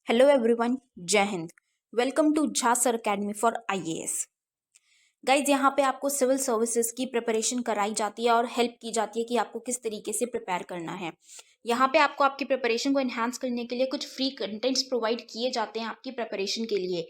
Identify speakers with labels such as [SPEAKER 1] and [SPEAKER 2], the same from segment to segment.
[SPEAKER 1] Hello everyone, जय Hind. Welcome to Jha sir academy for IAS. Guys, यहाँ पे आपको सिविल सर्विसेज की प्रिपरेशन कराई जाती है और हेल्प की जाती है कि आपको किस तरीके से प्रिपेयर करना है। यहाँ पे आपको आपकी प्रिपरेशन को एनहांस करने के लिए कुछ फ्री कंटेंट्स प्रोवाइड किए जाते हैं आपकी प्रिपरेशन के लिए।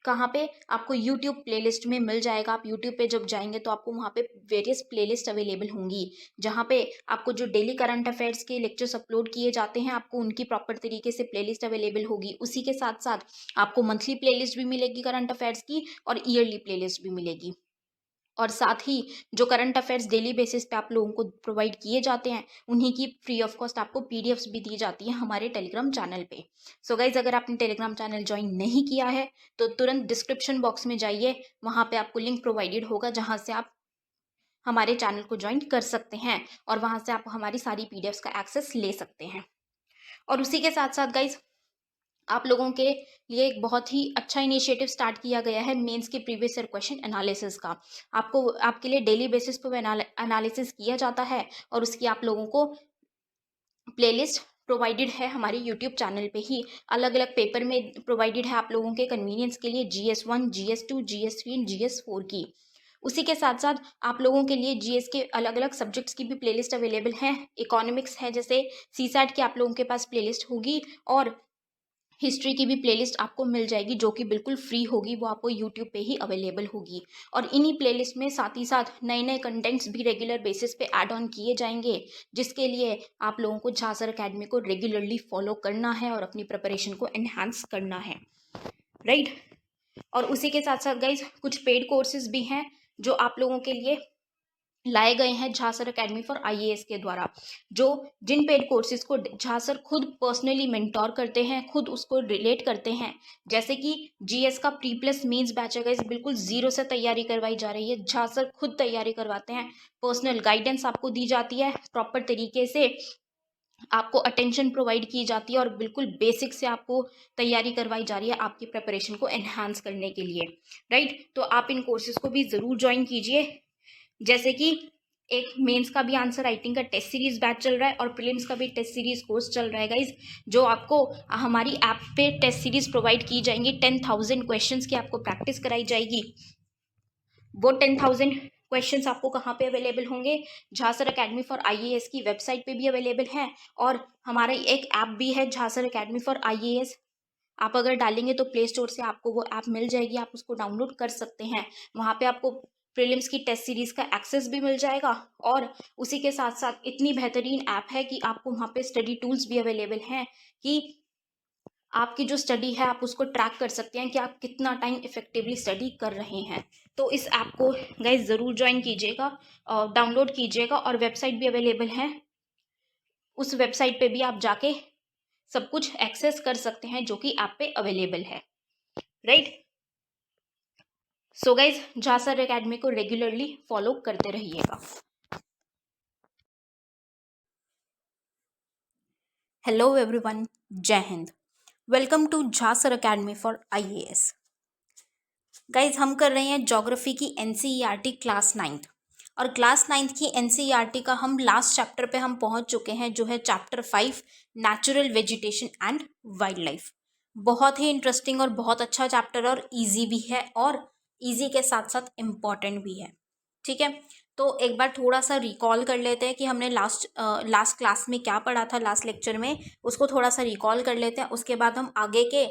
[SPEAKER 1] कहाँ पे आपको यूट्यूब प्लेलिस्ट में मिल जाएगा। आप यूट्यूब पे जब जाएंगे तो आपको वहाँ पे वेरियस प्लेलिस्ट अवेलेबल होंगी, जहाँ पे आपको जो डेली करंट अफेयर्स के लेक्चर्स अपलोड किए जाते हैं आपको उनकी प्रॉपर तरीके से प्लेलिस्ट अवेलेबल होगी। उसी के साथ साथ आपको मंथली प्लेलिस्ट भी मिलेगी करंट अफेयर्स की और ईयरली प्लेलिस्ट भी मिलेगी। और साथ ही जो करंट अफेयर्स डेली बेसिस पे आप लोगों को प्रोवाइड किए जाते हैं उन्हीं की फ्री ऑफ कॉस्ट आपको पीडीएफ्स भी दी जाती है हमारे टेलीग्राम चैनल पे। सो गाइज, अगर आपने टेलीग्राम चैनल ज्वाइन नहीं किया है तो तुरंत डिस्क्रिप्शन बॉक्स में जाइए, वहाँ पे आपको लिंक प्रोवाइडेड होगा जहाँ से आप हमारे चैनल को ज्वाइन कर सकते हैं और वहाँ से आप हमारी सारी पीडीएफ्स का एक्सेस ले सकते हैं। और उसी के साथ साथ गाइज, आप लोगों के लिए एक बहुत ही अच्छा इनिशिएटिव स्टार्ट किया गया है मेंस के प्रीवियस ईयर क्वेश्चन एनालिसिस का। आपको आपके लिए डेली बेसिस पर एनालिसिस किया जाता है और उसकी आप लोगों को प्लेलिस्ट प्रोवाइडेड है हमारे यूट्यूब चैनल पे ही। अलग अलग पेपर में प्रोवाइडेड है आप लोगों के कन्वीनियंस के लिए, GS1, GS2, GS3 and GS4 की। उसी के साथ साथ आप लोगों के लिए जीएस के अलग अलग सब्जेक्ट्स की भी प्लेलिस्ट अवेलेबल है। इकोनॉमिक्स है, जैसे सीसैट की आप लोगों के पास प्लेलिस्ट होगी और हिस्ट्री की भी प्लेलिस्ट आपको मिल जाएगी जो कि बिल्कुल फ्री होगी, वो आपको यूट्यूब पे ही अवेलेबल होगी। और इन्हीं प्लेलिस्ट में साथ ही साथ नए नए कंटेंट्स भी रेगुलर बेसिस पे ऐड ऑन किए जाएंगे, जिसके लिए आप लोगों को झा सर अकेडमी को रेगुलरली फॉलो करना है और अपनी प्रिपरेशन को एनहांस करना है, राइट। और उसी के साथ साथ गाइज, कुछ पेड कोर्सेज भी हैं जो आप लोगों के लिए लाए गए हैं Jha sir academy for IAS के द्वारा, जो जिन पेड कोर्सेज को झा सर खुद पर्सनली मेंटोर करते हैं, खुद उसको रिलेट करते हैं। जैसे कि जीएस का प्री प्लस मेंस बैच है गाइस, बिल्कुल जीरो से तैयारी करवाई जा रही है। झा सर खुद तैयारी करवाते हैं, पर्सनल गाइडेंस आपको दी जाती है, प्रॉपर तरीके से आपको अटेंशन प्रोवाइड की जाती है और बिल्कुल बेसिक से आपको तैयारी करवाई जा रही है आपकी प्रिपरेशन को एनहांस करने के लिए, राइट। तो आप इन कोर्सेज को भी ज़रूर ज्वाइन कीजिए। जैसे कि एक मेंस का भी आंसर राइटिंग का टेस्ट सीरीज बैच चल रहा है और प्रीलिम्स का भी टेस्ट सीरीज कोर्स चल रहा है गाइज, जो आपको हमारी ऐप पे टेस्ट सीरीज प्रोवाइड की जाएंगी। 10,000 क्वेश्चंस की आपको प्रैक्टिस कराई जाएगी। वो 10,000 क्वेश्चंस आपको कहाँ पे अवेलेबल होंगे? Jha sir academy for IAS की वेबसाइट पे भी अवेलेबल है और हमारा एक ऐप भी है Jha sir academy for IAS. आप अगर डालेंगे तो प्ले स्टोर से आपको वो ऐप मिल जाएगी, आप उसको डाउनलोड कर सकते हैं। वहाँ पे आपको प्रीलिम्स की टेस्ट सीरीज का एक्सेस भी मिल जाएगा और उसी के साथ साथ इतनी बेहतरीन ऐप है कि आपको वहाँ पे स्टडी टूल्स भी अवेलेबल हैं कि आपकी जो स्टडी है आप उसको ट्रैक कर सकते हैं कि आप कितना टाइम इफेक्टिवली स्टडी कर रहे हैं। तो इस ऐप को गाइज ज़रूर ज्वाइन कीजिएगा, डाउनलोड कीजिएगा और वेबसाइट भी अवेलेबल है। उस वेबसाइट पे भी आप जाके सब कुछ एक्सेस कर सकते हैं जो कि ऐप पे अवेलेबल है, right. So guys, Jha sir academy को रेगुलरली फॉलो करते रहिएगा। हेलो एवरीवन, जय Hind. Welcome to Jha sir academy for IAS. Guys, हम कर रहे हैं ज्योग्राफी की एनसीईआरटी क्लास 9th और क्लास 9th की एनसीईआरटी का हम लास्ट चैप्टर पे हम पहुंच चुके हैं, जो है chapter 5 natural vegetation and wild life. बहुत ही इंटरेस्टिंग और बहुत अच्छा चैप्टर और इजी भी है और इजी के साथ साथ इम्पॉर्टेंट भी है, ठीक है। तो एक बार थोड़ा सा रिकॉल कर लेते हैं कि हमने लास्ट क्लास में क्या पढ़ा था, लास्ट लेक्चर में, उसको थोड़ा सा रिकॉल कर लेते हैं। उसके बाद हम आगे के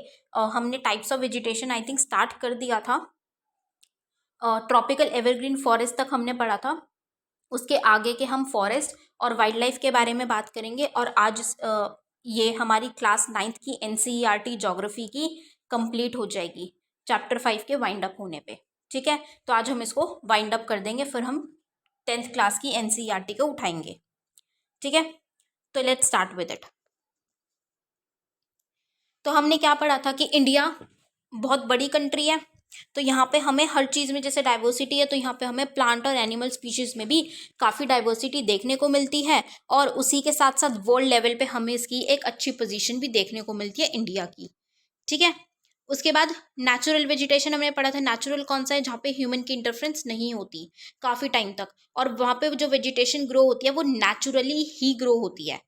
[SPEAKER 1] हमने types of vegetation I think start कर दिया था, ट्रॉपिकल एवरग्रीन फॉरेस्ट तक हमने पढ़ा था। उसके आगे के हम फॉरेस्ट और वाइल्ड लाइफ के बारे में बात करेंगे और आज ये हमारी क्लास 9th की एनसीईआरटी ज्योग्राफी की कंप्लीट हो जाएगी चैप्टर 5 के वाइंड अप होने पे, ठीक है। तो आज हम इसको वाइंड अप कर देंगे, फिर हम 10th क्लास की एनसीईआरटी को उठाएंगे, ठीक है। तो लेट्स स्टार्ट विद इट। तो हमने क्या पढ़ा था कि इंडिया बहुत बड़ी कंट्री है, तो यहाँ पे हमें हर चीज़ में जैसे डाइवर्सिटी है तो यहाँ पे हमें प्लांट और एनिमल स्पीशीज़ में भी काफ़ी डाइवर्सिटी देखने को मिलती है और उसी के साथ साथ वर्ल्ड लेवल पे हमें इसकी एक अच्छी पोजीशन भी देखने को मिलती है इंडिया की, ठीक है। उसके बाद नेचुरल वेजिटेशन हमने पढ़ा था। नेचुरल कौन सा है? जहाँ पे ह्यूमन की इंटरफेरेंस नहीं होती काफ़ी टाइम तक, और वहाँ पे जो वेजिटेशन ग्रो होती है वो नेचुरली ही ग्रो होती है,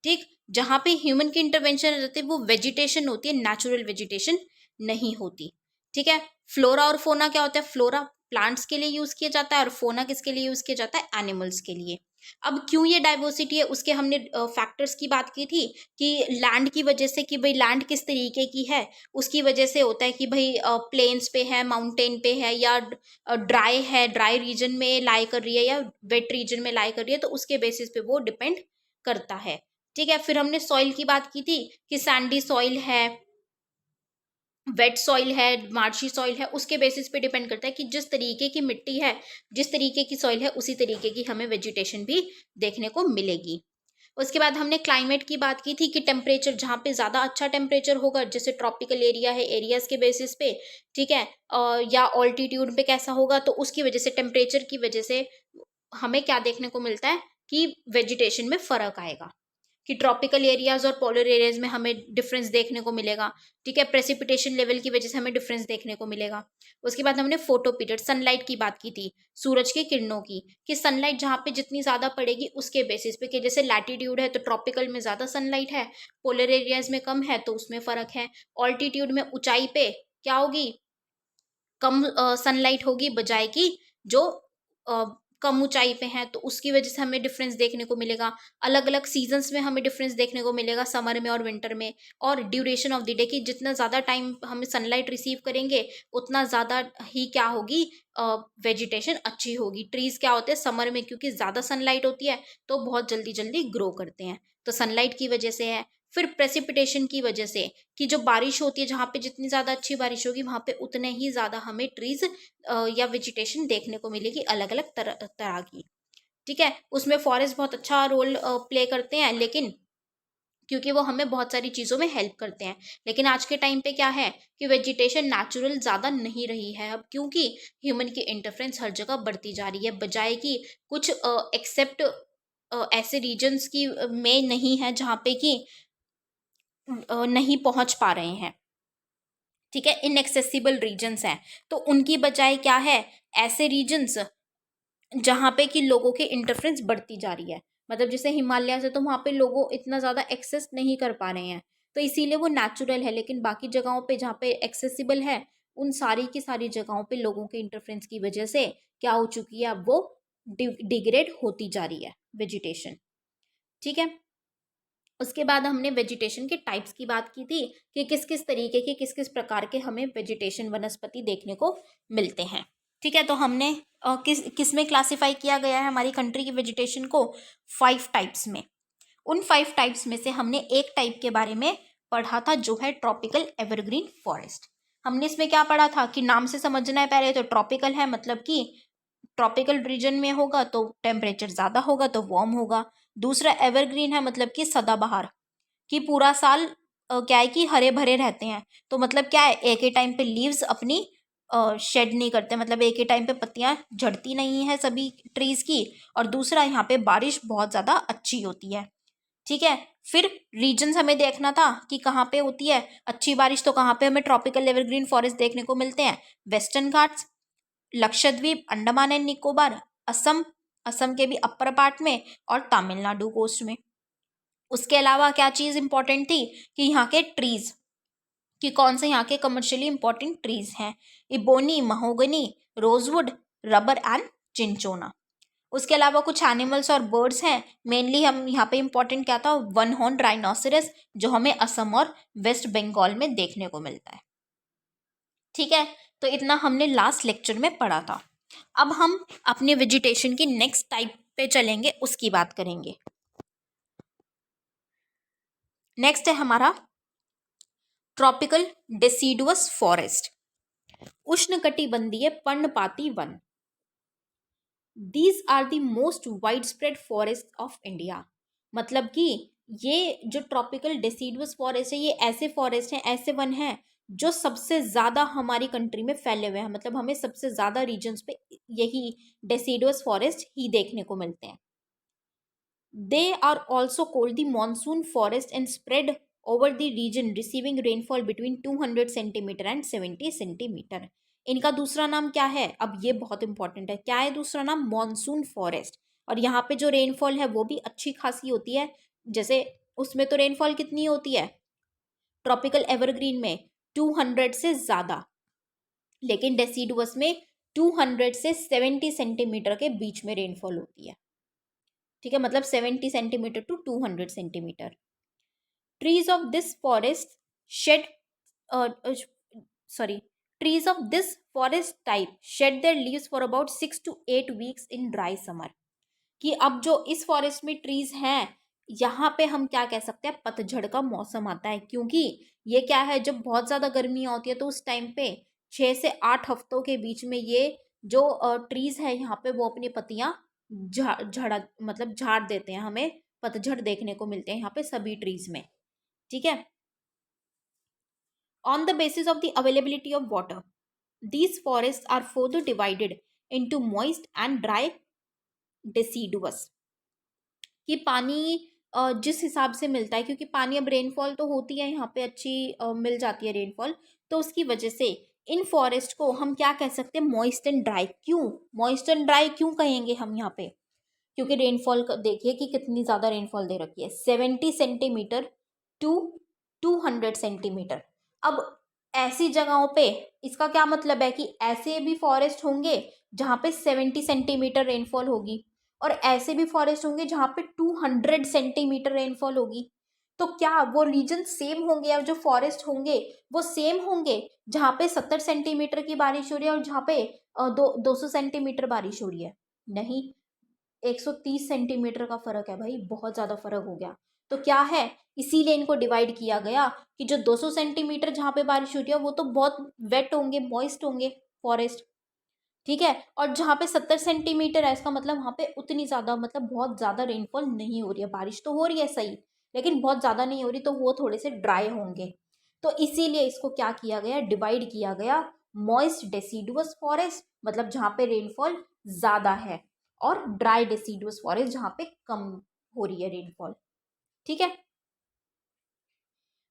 [SPEAKER 1] ठीक। जहाँ पे ह्यूमन की इंटरवेंशन रहती है वो वेजिटेशन होती है, नेचुरल वेजिटेशन नहीं होती। ठीक है। फ्लोरा और फोना क्या होता है? फ्लोरा प्लांट्स के लिए यूज किया जाता है और फोना किसके लिए यूज किया जाता है? एनिमल्स के लिए। अब क्यों ये डाइवर्सिटी है उसके हमने फैक्टर्स की बात की थी कि लैंड की वजह से, कि भाई लैंड किस तरीके की है उसकी वजह से होता है कि भाई प्लेन्स पे है, माउंटेन पे है, या ड्राई है, ड्राई रीजन में लाई कर रही है या वेट रीजन में लाई कर रही है, तो उसके बेसिस पे वो डिपेंड करता है। ठीक है। फिर हमने सॉइल की बात की थी कि सैंडी सॉइल है, वेट सॉइल है, मार्शी सॉइल है, उसके बेसिस पे डिपेंड करता है कि जिस तरीके की मिट्टी है, जिस तरीके की सॉइल है, उसी तरीके की हमें वेजिटेशन भी देखने को मिलेगी। उसके बाद हमने क्लाइमेट की बात की थी कि टेम्परेचर जहाँ पे ज़्यादा अच्छा टेम्परेचर होगा, जैसे ट्रॉपिकल एरिया है, एरियाज के बेसिस पे, ठीक है, या ऑल्टीट्यूड पे कैसा होगा, तो उसकी वजह से, टेम्परेचर की वजह से हमें क्या देखने को मिलता है कि वेजिटेशन में फर्क आएगा, कि ट्रॉपिकल एरियाज और पोलर एरियाज में हमें डिफरेंस देखने को मिलेगा। ठीक है। प्रेसिपिटेशन लेवल की वजह से हमें डिफरेंस देखने को मिलेगा। उसके बाद हमने फोटो पीरियड, सनलाइट की बात की थी, सूरज की किरणों की, कि सनलाइट जहाँ पे जितनी ज्यादा पड़ेगी उसके बेसिस पे, कि जैसे लैटिट्यूड है तो ट्रॉपिकल में ज्यादा सनलाइट है, पोलर एरियाज में कम है, तो उसमें फर्क है। ऑल्टीट्यूड में, ऊंचाई पे क्या होगी? कम सनलाइट होगी, बजाय की जो अ, कम ऊंचाई पे है, तो उसकी वजह से हमें डिफरेंस देखने को मिलेगा। अलग अलग सीजन्स में हमें डिफरेंस देखने को मिलेगा, समर में और विंटर में। और ड्यूरेशन ऑफ द डे, कि जितना ज़्यादा टाइम हम सनलाइट रिसीव करेंगे उतना ज़्यादा ही क्या होगी? वेजिटेशन अच्छी होगी। ट्रीज क्या होते हैं समर में, क्योंकि ज़्यादा सनलाइट होती है तो बहुत जल्दी जल्दी ग्रो करते हैं, तो सनलाइट की वजह से है। फिर प्रेसिपिटेशन की वजह से, कि जो बारिश होती है, जहाँ पे जितनी ज़्यादा अच्छी बारिश होगी वहाँ पे उतने ही ज़्यादा हमें ट्रीज या वेजिटेशन देखने को मिलेगी, अलग अलग तरह तरह की। ठीक है। उसमें फॉरेस्ट बहुत अच्छा रोल प्ले करते हैं, लेकिन क्योंकि वो हमें बहुत सारी चीज़ों में हेल्प करते हैं। लेकिन आज के टाइम पे क्या है कि वेजिटेशन नेचुरल ज़्यादा नहीं रही है अब, क्योंकि ह्यूमन की इंटरफेरेंस हर जगह बढ़ती जा रही है, बजाय कि कुछ एक्सेप्ट ऐसे रीजन्स की में नहीं है जहाँ पे कि नहीं पहुंच पा रहे हैं। ठीक है। इनएक्सेसिबल रीजन्स हैं, तो उनकी बजाय क्या है, ऐसे रीजन्स जहाँ पे कि लोगों के इंटरफेरेंस बढ़ती जा रही है। मतलब जैसे हिमालय से तो वहाँ पे लोगों इतना ज़्यादा एक्सेस नहीं कर पा रहे हैं, तो इसीलिए वो नेचुरल है। लेकिन बाकी जगहों पे जहाँ पे एक्सेसिबल है, उन सारी की सारी जगहों पे लोगों के इंटरफेरेंस की वजह से क्या हो चुकी है, अब वो डिग्रेड होती जा रही है वेजिटेशन। ठीक है। उसके बाद हमने वेजिटेशन के टाइप्स की बात की थी, कि किस किस तरीके के, किस किस प्रकार के हमें वेजिटेशन, वनस्पति देखने को मिलते हैं। ठीक है। तो हमने किस में क्लासिफाई किया गया है हमारी कंट्री की वेजिटेशन को? 5 टाइप्स में। उन 5 टाइप्स में से हमने एक टाइप के बारे में पढ़ा था, जो है ट्रॉपिकल एवरग्रीन फॉरेस्ट। हमने इसमें क्या पढ़ा था कि नाम से समझना है पहले, तो ट्रॉपिकल है मतलब कि ट्रॉपिकल रीजन में होगा तो टेम्परेचर ज़्यादा होगा तो वार्म होगा। दूसरा एवरग्रीन है, मतलब कि सदाबहार, कि पूरा साल क्या है कि हरे भरे रहते हैं। तो मतलब क्या है, एक ही टाइम पे लीव्स अपनी शेड नहीं करते, मतलब एक ही टाइम पे पत्तियां झड़ती नहीं है सभी ट्रीज की। और दूसरा, यहाँ पे बारिश बहुत ज़्यादा अच्छी होती है। ठीक है। फिर रीजन्स हमें देखना था कि कहाँ पे होती है अच्छी बारिश, तो कहाँ पे हमें ट्रॉपिकल एवरग्रीन फॉरेस्ट देखने को मिलते हैं? वेस्टर्न घाट्स, लक्षद्वीप, अंडमान एंड निकोबार, असम, असम के भी अपर पार्ट में, और तमिलनाडु कोस्ट में। उसके अलावा क्या चीज़ इंपॉर्टेंट थी कि यहाँ के ट्रीज, कि कौन से यहाँ के कमर्शियली इंपॉर्टेंट ट्रीज हैं? Ebony, mahogany, rosewood, rubber and cinchona. उसके अलावा कुछ एनिमल्स और बर्ड्स हैं। मेनली हम यहाँ पे इंपॉर्टेंट क्या था, वन हॉर्न राइनोसेरस, जो हमें असम और वेस्ट बंगाल में देखने को मिलता है। ठीक है। तो इतना हमने लास्ट लेक्चर में पढ़ा था। अब हम अपने वेजिटेशन की नेक्स्ट टाइप पे चलेंगे, उसकी बात करेंगे। नेक्स्ट है हमारा ट्रॉपिकल डेसिडुअस फॉरेस्ट, उष्णकटिबंधीय पर्णपाती वन। These are the most widespread forest of India. मतलब कि ये जो ट्रॉपिकल डेसिडुअस फॉरेस्ट है, ये ऐसे फॉरेस्ट हैं, ऐसे वन हैं जो सबसे ज़्यादा हमारी कंट्री में फैले हुए हैं। मतलब हमें सबसे ज़्यादा रीजन्स पे यही डेसिडुअस फॉरेस्ट ही देखने को मिलते हैं। They are also called the monsoon forest and spread over the region receiving rainfall between 200 centimetre and 70 centimetre. इनका दूसरा नाम क्या है? अब ये बहुत इंपॉर्टेंट है। क्या है दूसरा नाम? Monsoon forest. और यहाँ पे जो रेनफॉल है वो भी अच्छी खासी होती है, जैसे उसमें तो रेनफॉल कितनी होती है ट्रॉपिकल एवरग्रीन में 200 से ज़्यादा, लेकिन डेसिडुअस में 200 से 70 सेंटीमीटर के बीच में रेनफॉल होती है। ठीक है, मतलब 70 centimetre to 200 centimetre. Trees of this forest shed sorry trees of this forest type shed their leaves for about 6 to 8 weeks in dry summer। कि अब जो इस फॉरेस्ट में ट्रीज हैं, यहाँ पे हम क्या कह सकते हैं, पतझड़ का मौसम आता है, क्योंकि ये क्या है, जब बहुत ज़्यादा गर्मी होती है तो उस टाइम पे 6 से 8 हफ्तों के बीच में ये जो ट्रीज है यहाँ पे वो अपनी पत्तियां झड़ा मतलब झाड़ देते हैं। हमें पतझड़ देखने को मिलते हैं यहाँ पे सभी ट्रीज में। ठीक है, on the basis of the availability of water, these forests are further divided into moist and dry deciduous। कि पानी जिस हिसाब से मिलता है, क्योंकि पानी अब रेनफॉल तो होती है यहाँ पे अच्छी मिल जाती है रेनफॉल, तो उसकी वजह से इन फॉरेस्ट को हम क्या कह सकते हैं, मॉइस्ट एंड ड्राई। क्यों मॉइस्ट एंड ड्राई क्यों कहेंगे हम यहाँ पे, क्योंकि रेनफॉल देखिए कि कितनी ज़्यादा रेनफॉल दे रखी है, 70 सेंटीमीटर टू 200 सेंटीमीटर। अब ऐसी जगहों पे इसका क्या मतलब है कि ऐसे भी फॉरेस्ट होंगे जहाँ पे 70 सेंटीमीटर रेनफॉल होगी, और ऐसे भी फॉरेस्ट होंगे जहाँ पे 200 सेंटीमीटर रेनफॉल होगी। तो क्या वो रीजन सेम होंगे, या जो फॉरेस्ट होंगे वो सेम होंगे जहाँ पे 70 सेंटीमीटर की बारिश हो रही है और जहाँ पे 200 सेंटीमीटर बारिश हो रही है? नहीं, 130 सेंटीमीटर का फर्क है भाई, बहुत ज़्यादा फर्क हो गया। तो क्या है, इसीलिए इनको डिवाइड किया गया कि जो 200 सेंटीमीटर जहाँ पे बारिश हो रही है वो तो बहुत वेट होंगे, मॉइस्ट होंगे फॉरेस्ट। ठीक है, और जहाँ पे 70 सेंटीमीटर है, इसका मतलब वहाँ पे उतनी ज़्यादा मतलब बहुत ज़्यादा रेनफॉल नहीं हो रही है, बारिश तो हो रही है सही, लेकिन बहुत ज़्यादा नहीं हो रही, तो वो थोड़े से ड्राई होंगे। तो इसीलिए इसको क्या किया गया, डिवाइड किया गया, मॉइस्ट डेसिडुअस फॉरेस्ट मतलब जहाँ पे रेनफॉल ज़्यादा है, और ड्राई डेसिडुअस फॉरेस्ट जहाँ पे कम हो रही है रेनफॉल। ठीक है,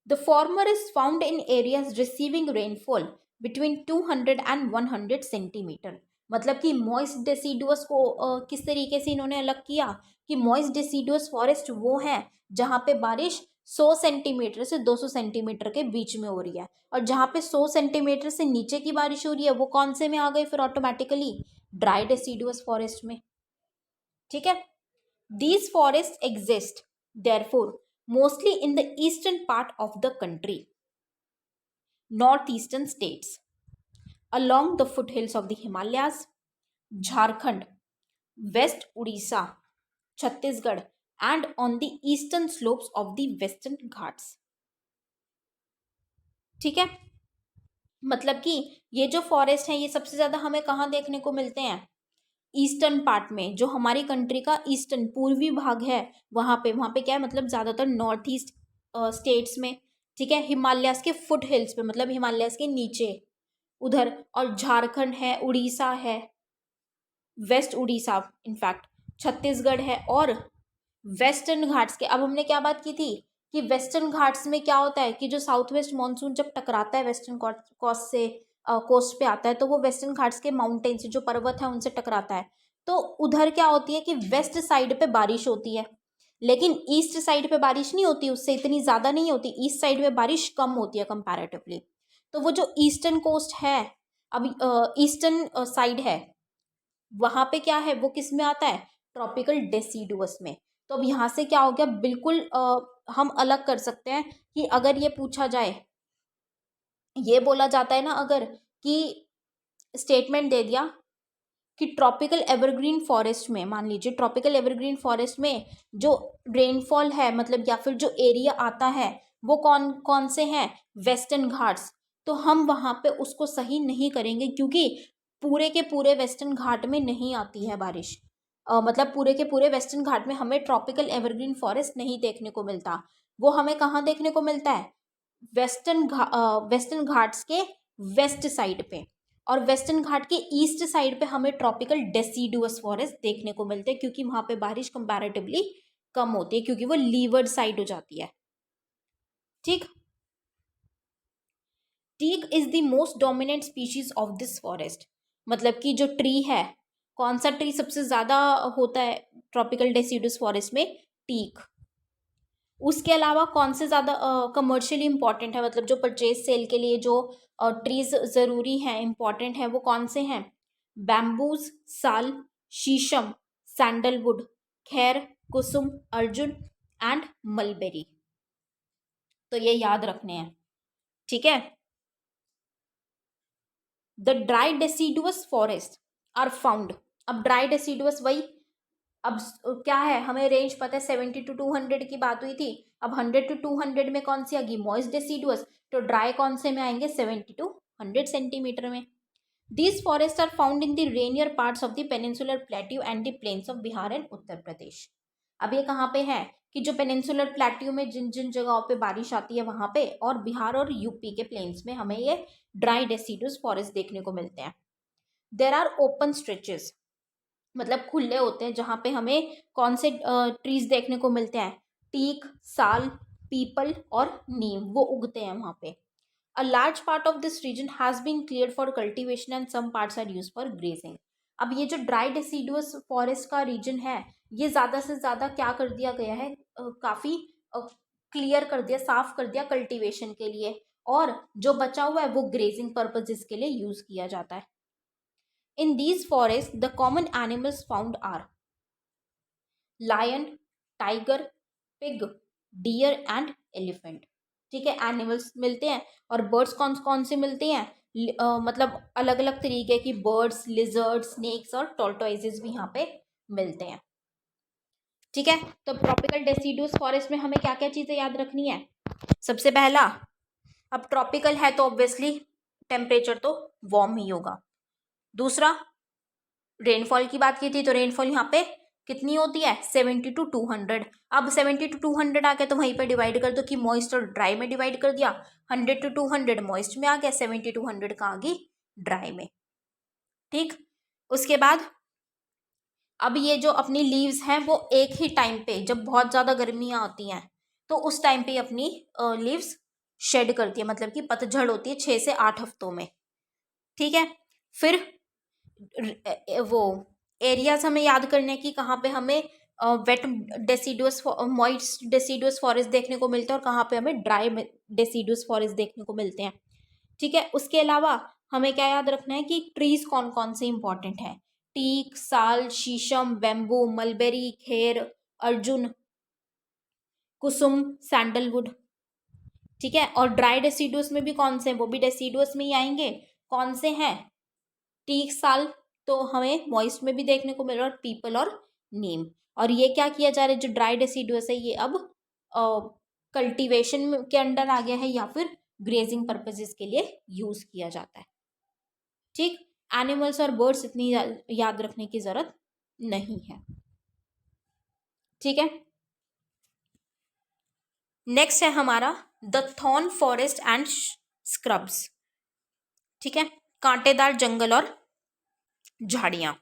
[SPEAKER 1] the former is found in areas receiving rainfall between 200 and 100 centimetre. मतलब कि मॉइस्ट डेसिडुअस को किस तरीके से इन्होंने अलग किया कि मॉइस्ट डेसिडुअस फॉरेस्ट वो है जहाँ पे बारिश 100 सेंटीमीटर से 200 सेंटीमीटर के बीच में हो रही है, और जहाँ पे 100 सेंटीमीटर से नीचे की बारिश हो रही है वो कौन से में आ गई फिर ऑटोमेटिकली, ड्राई डेसिडुअस फॉरेस्ट में। ठीक है, these forests exist therefore mostly in the eastern part of the country, northeastern states, along the foothills of the Himalayas, Jharkhand, West Odisha, Chhattisgarh, and on the eastern slopes of the Western Ghats। ठीक है, मतलब कि ये जो forest हैं ये सबसे ज़्यादा हमें कहाँ देखने को मिलते हैं, ईस्टर्न पार्ट में, जो हमारी कंट्री का ईस्टर्न पूर्वी भाग है वहाँ पे क्या है, मतलब ज़्यादातर नॉर्थ ईस्ट स्टेट्स में। ठीक है, हिमालयास के फुट हिल्स पे मतलब हिमालयास के नीचे उधर, और झारखंड है, उड़ीसा है, वेस्ट उड़ीसा इनफैक्ट, छत्तीसगढ़ है, और वेस्टर्न घाट्स के। अब हमने क्या बात की थी कि वेस्टर्न घाट्स में क्या होता है कि जो साउथ वेस्ट मानसून जब टकराता है वेस्टर्न कोस्ट से, कोस्ट पे आता है, तो वो वेस्टर्न घाट्स के माउंटेन से जो पर्वत है उनसे टकराता है। तो उधर क्या होती है कि वेस्ट साइड पे बारिश होती है, लेकिन ईस्ट साइड पे बारिश नहीं होती, उससे इतनी ज़्यादा नहीं होती, ईस्ट साइड पे बारिश कम होती है कंपैरेटिवली। तो वो जो ईस्टर्न कोस्ट है, अभी ईस्टर्न साइड है, वहाँ पे क्या है, वो किस में आता है, ट्रॉपिकल डेसिडुअस में। तो अब यहाँ से क्या हो गया, बिल्कुल हम अलग कर सकते हैं कि अगर ये पूछा जाए, ये बोला जाता है ना अगर, कि स्टेटमेंट दे दिया कि ट्रॉपिकल एवरग्रीन फॉरेस्ट में, मान लीजिए ट्रॉपिकल एवरग्रीन फॉरेस्ट में जो रेनफॉल है मतलब या फिर जो एरिया आता है वो कौन कौन से हैं, वेस्टर्न घाट्स। तो हम वहाँ पे उसको सही नहीं करेंगे, क्योंकि पूरे के पूरे वेस्टर्न घाट में नहीं आती है बारिश। मतलब पूरे के पूरे वेस्टर्न घाट में हमें ट्रॉपिकल एवरग्रीन फॉरेस्ट नहीं देखने को मिलता। वो हमें कहाँ देखने को मिलता है, वेस्टर्न घाट्स के वेस्ट साइड पे, और वेस्टर्न घाट के ईस्ट साइड पे हमें ट्रॉपिकल डेसिडुअस फॉरेस्ट देखने को मिलते हैं, क्योंकि वहाँ पे बारिश कंपैरेटिवली कम होती है, क्योंकि वो लीवर्ड साइड हो जाती है। ठीक, teak is the most dominant species of this forest. मतलब कि जो ट्री है, कौन सा ट्री सबसे ज़्यादा होता है ट्रॉपिकल डेसिडुअस फॉरेस्ट में, टीक। उसके अलावा कौन से ज़्यादा कमर्शियली इम्पॉर्टेंट है, मतलब जो परचेज सेल के लिए जो ट्रीज ज़रूरी हैं, इम्पॉर्टेंट हैं, वो कौन से हैं? बैम्बूज, साल, शीशम, सैंडलवुड, खैर, कुसुम, अर्जुन एंड मलबेरी। तो ये याद रखने हैं, ठीक है। The dry deciduous forest are found. अब ड्राई डेसिडुअस वही, अब क्या है, हमें रेंज पता है 70 to 200 की बात हुई थी। अब 100 to 200 में कौन सी आ गई? Moist deciduous. तो ड्राई कौन से में आएंगे? 70 to 100 सेंटीमीटर में। These forest are found in the rainier parts of the peninsular plateau and the plains of Bihar and Uttar Pradesh. अब ये कहाँ पे है कि जो पेनिनसुलर प्लेट्यू में जिन जिन जगहों पे बारिश आती है वहां पे, और बिहार और यूपी के प्लेन्स में हमें ये ड्राई डेसिडुअस फॉरेस्ट देखने को मिलते हैं। देर आर ओपन स्ट्रेचेस, मतलब खुले होते हैं, जहाँ पे हमें कौन से ट्रीज देखने को मिलते हैं? टीक, साल, पीपल और नीम, वो उगते हैं वहाँ पे। A large part of this region has been cleared for cultivation and some parts are used for grazing. अब ये जो ड्राई डेसिडुअस फॉरेस्ट का रीजन है, ये ज़्यादा से ज़्यादा क्या कर दिया गया है? काफ़ी क्लियर कर दिया, साफ कर दिया कल्टीवेशन के लिए, और जो बचा हुआ है वो ग्रेजिंग पर्पजेस के लिए यूज़ किया जाता है। In these forest the common animals found are lion, tiger, pig, deer and elephant. ठीक है, एनिमल्स मिलते हैं। और बर्ड्स कौन कौन से मिलते हैं? मतलब अलग अलग तरीके की बर्ड्स, लिजर्ड, स्नेक्स और टॉर्टोइजेस भी यहाँ पे मिलते हैं। ठीक है, तो ट्रॉपिकल डेसिडुअस फॉरेस्ट में हमें क्या क्या चीज़ें याद रखनी है? सबसे पहला, अब ट्रॉपिकल है तो ऑब्वियसली टेम्परेचर तो वार्म ही होगा। दूसरा, रेनफॉल की बात की थी तो रेनफॉल यहाँ पे कितनी होती है? 70 to 200। अब 70 to 200 आ गया तो वहीं पे डिवाइड कर दो कि मॉइस्ट और ड्राई में डिवाइड कर दिया। 100 to 200 मॉइस्ट में आ गया, 70 to 100 का आ गई ड्राई में। ठीक, उसके बाद अब ये जो अपनी लीव्स हैं वो एक ही टाइम पे, जब बहुत ज़्यादा गर्मियाँ आती हैं तो उस टाइम पे अपनी लीव्स शेड करती है, मतलब कि पतझड़ होती है 6 से 8 हफ्तों में। ठीक है, फिर वो एरियाज हमें याद करने की, कहाँ पे हमें wet deciduous moist deciduous forest देखने को मिलता है और कहाँ पे हमें ड्राई डेसिडुअस फॉरेस्ट देखने को मिलते हैं। ठीक है, उसके अलावा हमें क्या याद रखना है कि ट्रीज कौन कौन से इंपॉर्टेंट हैं? टीक, साल, शीशम, बेम्बू, मलबेरी, खेर, अर्जुन, कुसुम, सैंडलवुड। ठीक है, और ड्राई डेसिडुअस में भी कौन से हैं? वो भी डेसिडुअस में ही आएंगे। कौन से हैं? टीक, साल तो हमें मॉइस्ट में भी देखने को मिल रहा है, और पीपल और नीम। और ये क्या किया जा रहा है, जो ड्राई डेसिडुअस है ये अब कल्टीवेशन के अंडर आ गया है या फिर ग्रेजिंग पर्पजेस के लिए यूज किया जाता है। ठीक, एनिमल्स और बर्ड्स इतनी याद रखने की जरूरत नहीं है। ठीक है, नेक्स्ट है हमारा the thorn forest and scrubs. ठीक है, कांटेदार जंगल और झाड़ियां।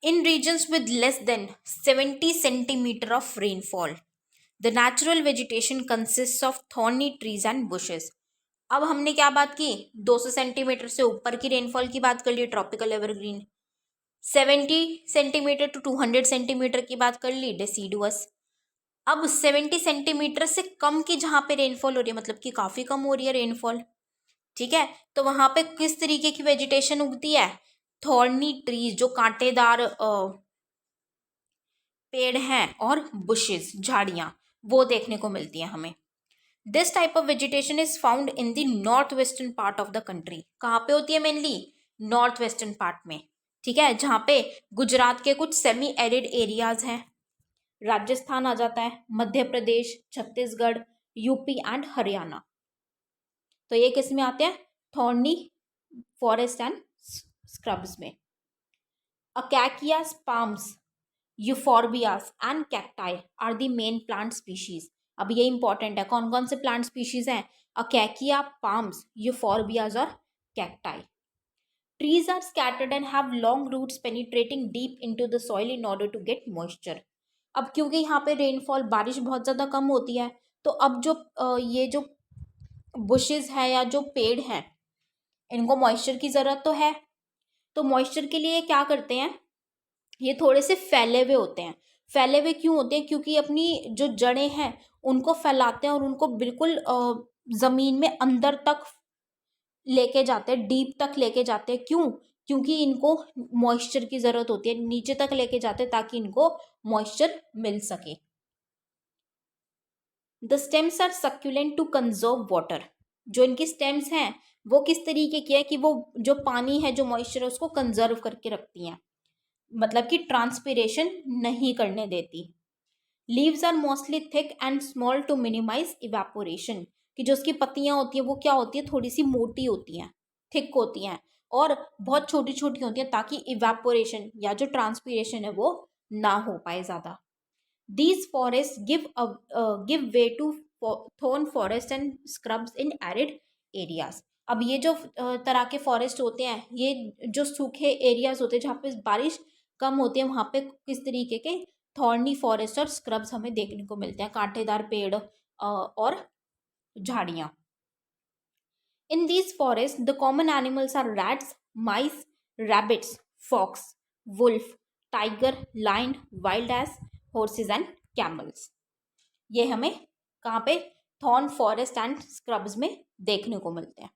[SPEAKER 1] In regions with less than 70 centimeter of rainfall, the natural vegetation consists of thorny trees and bushes. अब हमने क्या बात की? 200 सेंटीमीटर से ऊपर की रेनफॉल की बात कर ली, tropical evergreen. 70 centimetre to 200 centimetre की बात कर ली, डेसिडुअस। अब 70 सेंटीमीटर से कम की जहाँ पे रेनफॉल हो रही है, मतलब कि काफ़ी कम हो रही है रेनफॉल, ठीक है, तो वहाँ पे किस तरीके की वेजिटेशन उगती है? थॉर्नी ट्रीज, जो कांटेदार पेड़ हैं, और बुशेस, झाड़ियाँ, वो देखने को मिलती हैं हमें। This type of vegetation is found in the north western part of the country. कहाँ पे होती है? मेनली नॉर्थ वेस्टर्न पार्ट में। ठीक है, जहाँ पे गुजरात के कुछ सेमी एरिड एरियाज हैं, राजस्थान आ जाता है, मध्य प्रदेश, छत्तीसगढ़, यूपी एंड हरियाणा। तो ये किस में आते हैं? थॉर्नी फॉरेस्ट एंड स्क्रब्स में। Acacias, palms, euphorbias and cacti are the main plant species. अब ये इंपॉर्टेंट है, कौन कौन से प्लांट स्पीशीज हैं? अकैकिया, पाम्स, यूफोर्बियास और cacti. Trees are scattered and have long roots penetrating deep into the soil in order to get moisture. अब क्योंकि यहाँ पे रेनफॉल, बारिश बहुत ज़्यादा कम होती है, तो अब जो ये जो बुशेस है या जो पेड़ हैं, इनको मॉइस्चर की ज़रूरत तो है। तो मॉइस्चर के लिए क्या करते हैं? ये थोड़े से फैले हुए होते हैं। फैले हुए क्यों होते हैं? क्योंकि अपनी जो जड़ें हैं उनको फैलाते हैं और उनको बिल्कुल ज़मीन में अंदर तक लेके जाते हैं, डीप तक लेके जाते हैं। क्यों? क्योंकि इनको मॉइस्चर की ज़रूरत होती है, नीचे तक लेके जाते हैं ताकि इनको मॉइस्चर मिल सके। The stems are succulent to conserve water. जो इनकी स्टेम्स हैं वो किस तरीके की है कि वो जो पानी है, जो मॉइस्चर है, उसको कंजर्व करके रखती हैं, मतलब कि ट्रांसपिरेशन नहीं करने देती। Leaves are mostly thick and small to minimise evaporation. कि जो उसकी पत्तियां होती है वो क्या होती है, थोड़ी सी मोटी होती हैं, थिक होती हैं और बहुत छोटी छोटी होती हैं ताकि इवेपोरेशन या जो ट्रांसपिरेशन है वो ना हो पाए ज़्यादा। These forests give way to thorn forest and scrubs in arid areas. अब ये जो तरह के फॉरेस्ट होते हैं, ये जो सूखे एरियाज होते हैं जहाँ पे बारिश कम होती है, वहाँ पे किस तरीके के थॉर्नी फॉरेस्ट और स्क्रब्स हमें देखने को मिलते हैं, कांटेदार पेड़ और झाड़ियाँ। In these forests, the common animals are rats, mice, rabbits, fox, wolf, tiger, lion, wild ass, horses and camels. ये हमें कहाँ पे थॉर्न फॉरेस्ट एंड स्क्रब्स में देखने को मिलते हैं।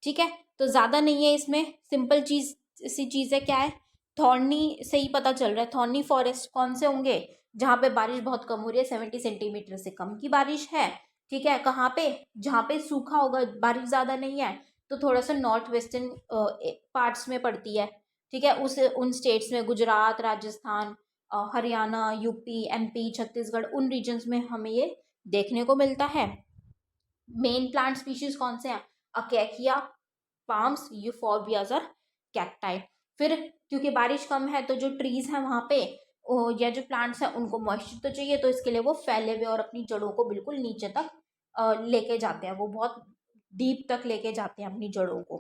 [SPEAKER 1] ठीक है, तो ज़्यादा नहीं है इसमें, सिंपल चीज़ सी चीज़ है। क्या है? थॉर्नी से ही पता चल रहा है। थॉर्नी फॉरेस्ट कौन से होंगे? जहाँ पे बारिश बहुत कम हो रही है, 70 सेंटीमीटर से कम की बारिश है। ठीक है, कहाँ पे? जहाँ पे सूखा होगा, बारिश ज़्यादा नहीं है, तो थोड़ा सा नॉर्थ वेस्टर्न पार्ट्स में पड़ती है। ठीक है, उन स्टेट्स में, गुजरात, राजस्थान, हरियाणा, यूपी, एमपी, छत्तीसगढ़, उन रीजन्स में हमें ये देखने को मिलता है। मेन प्लांट स्पीशीज कौन से हैं? अकेकिया, पाम्स, यूफोर्बियाज और कैक्टाई। फिर क्योंकि बारिश कम है तो जो ट्रीज हैं वहाँ पे या जो प्लांट्स हैं उनको मॉइस्चर तो चाहिए, तो इसके लिए वो फैले हुए और अपनी जड़ों को बिल्कुल नीचे तक लेके जाते हैं, वो बहुत डीप तक लेके जाते हैं अपनी जड़ों को।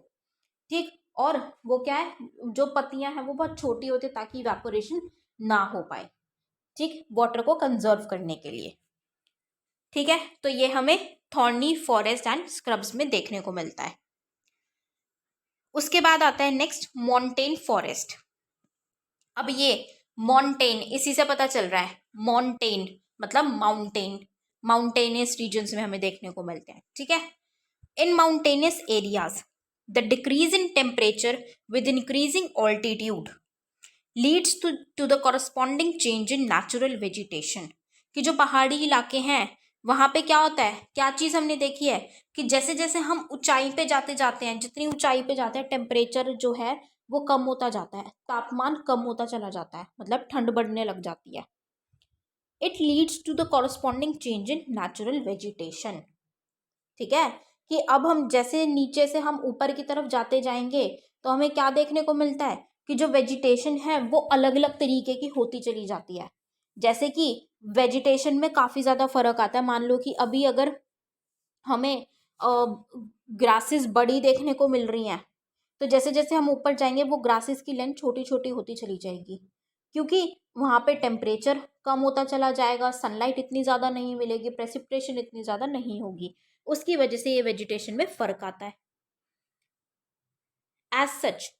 [SPEAKER 1] ठीक, और वो क्या है, जो पत्तियां हैं वो बहुत छोटी होती है ताकि इवेपोरेशन ना हो पाए। ठीक, वाटर को कंजर्व करने के लिए। ठीक है, तो ये हमें थॉर्नी फॉरेस्ट एंड स्क्रब्स में देखने को मिलता है। उसके बाद आता है नेक्स्ट मॉन्टेन फॉरेस्ट। अब ये मॉन्टेन इसी से पता चल रहा है, मॉन्टेन मतलब माउंटेन, माउंटेनियस रीजन्स में हमें देखने को मिलते हैं। ठीक है, in mountainous areas the decrease in temperature with increasing altitude leads to the corresponding change in natural vegetation. कि जो पहाड़ी इलाके हैं वहाँ पे क्या होता है, क्या चीज़ हमने देखी है कि जैसे जैसे हम ऊंचाई पे जाते जाते हैं, जितनी ऊंचाई पे जाते हैं टेम्परेचर जो है वो कम होता जाता है, तापमान कम होता चला जाता है, मतलब ठंड बढ़ने लग जाती है। It leads to the corresponding change in natural vegetation. ठीक है, कि अब हम जैसे नीचे से हम ऊपर की तरफ जाते जाएंगे तो हमें क्या देखने को मिलता है कि जो वेजिटेशन है वो अलग अलग तरीके की होती चली जाती है। जैसे कि वेजिटेशन में काफ़ी ज़्यादा फर्क आता है। मान लो कि अभी अगर हमें ग्रासेस बड़ी देखने को मिल रही हैं, तो जैसे जैसे हम ऊपर जाएंगे वो ग्रासेस की लेंथ छोटी छोटी होती चली जाएगी, क्योंकि वहाँ पे टेम्परेचर कम होता चला जाएगा, सनलाइट इतनी ज़्यादा नहीं मिलेगी, प्रेसिपिटेशन इतनी ज़्यादा नहीं होगी, उसकी वजह से ये वेजिटेशन में फ़र्क आता है। As such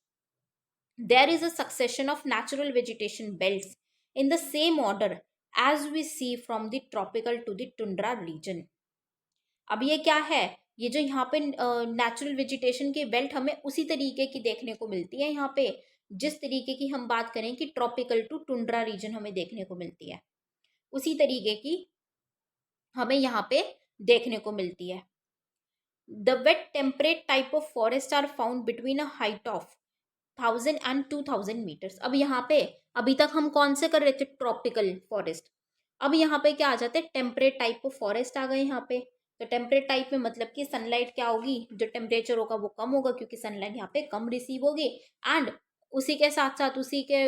[SPEAKER 1] there is a succession of natural vegetation belts in the same order as we see from the tropical to the tundra region. अब ये क्या है, ये जो यहाँ पे नेचुरल वेजिटेशन की बेल्ट हमें उसी तरीके की देखने को मिलती है यहाँ पे, जिस तरीके की हम बात करें कि ट्रॉपिकल टू टुंड्रा रीजन हमें देखने को मिलती है, उसी तरीके की हमें यहाँ पे देखने को मिलती है। The wet temperate type of forest are found between a height of 1000 and 2000 metres. अब यहाँ पे अभी तक हम कौन से कर रहे थे, ट्रॉपिकल फॉरेस्ट। अब यहाँ पे क्या आ जाते हैं, टेम्परेट टाइप ऑफ फॉरेस्ट आ गए यहाँ पे। तो टेम्परेट टाइप में मतलब कि सनलाइट क्या होगी, जो टेम्परेचर होगा वो कम होगा क्योंकि सनलाइट यहाँ पे कम रिसीव होगी, एंड उसी के साथ साथ उसी के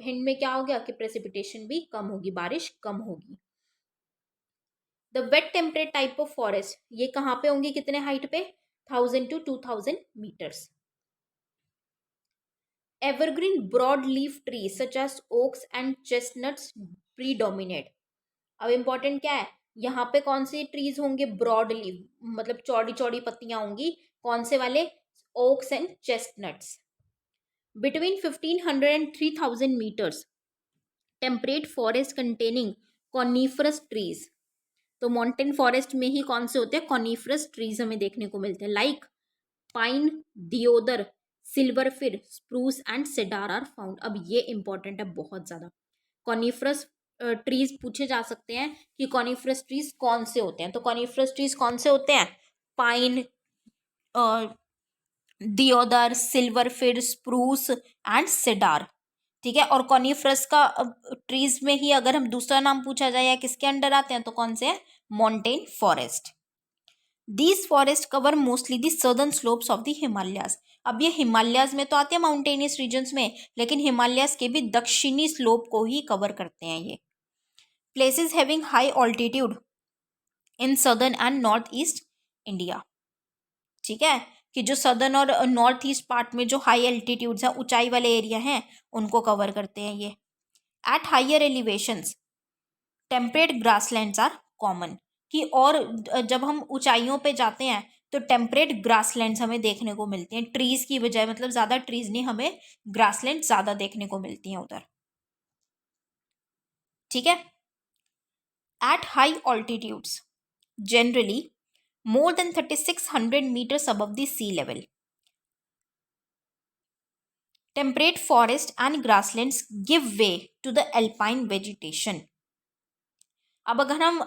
[SPEAKER 1] हिंड में क्या हो गया कि प्रेसिपिटेशन भी कम होगी, बारिश कम होगी। The wet temperate type of forest ये कहाँ पे होंगी, कितने हाइट पे, 1000 to 2000 metres. Evergreen broadleaf trees such as oaks and chestnuts predominate। अब इम्पोर्टेंट क्या है, यहाँ पे कौन से ट्रीज होंगे, ब्रॉड लीफ मतलब चौड़ी चौड़ी पत्तियां होंगी, कौन से वाले, oaks and chestnuts. Between 1500 and 3000 metres temperate forest containing coniferous trees. तो माउंटेन फॉरेस्ट में ही कौन से होते हैं, कॉनिफरस ट्रीज हमें देखने को मिलते हैं, like pine, deodar, silver fir, spruce and cedar are found. अब ये इंपॉर्टेंट है बहुत ज्यादा, कॉनिफरस ट्रीज पूछे जा सकते हैं कि कॉनिफरस ट्रीज कौन से होते हैं। तो कॉनिफरस ट्रीज कौन से होते हैं, pine, deodar, silver fir, spruce and cedar. ठीक है, और कॉनिफरस का ट्रीज में ही अगर हम दूसरा नाम पूछा जाए या किसके अंडर आते हैं तो कौन से हैं, mountain forest. These forest cover mostly the southern slopes of the Himalayas. अब ये हिमालयाज में तो आते हैं माउंटेनियस रीजन्स में, लेकिन हिमालयाज के भी दक्षिणी स्लोप को ही कवर करते हैं ये। Places having high altitude in southern and north east India. ठीक है, कि जो सदर्न और नॉर्थ ईस्ट पार्ट में जो हाई एल्टीट्यूड्स है, ऊंचाई वाले एरिया हैं, उनको कवर करते हैं ये। At higher elevations temperate grasslands are common, कि और जब हम ऊंचाइयों पे जाते हैं तो टेम्परेट ग्रासलैंड्स हमें देखने को मिलते हैं, ट्रीज की बजाय, मतलब ज्यादा ट्रीज नहीं, हमें ग्रासलैंड ज्यादा देखने को मिलती हैं उधर। ठीक है, at high altitudes generally more than 3600 meters above the sea level. Temperate forest and grasslands give way to the alpine vegetation. अब अगर हम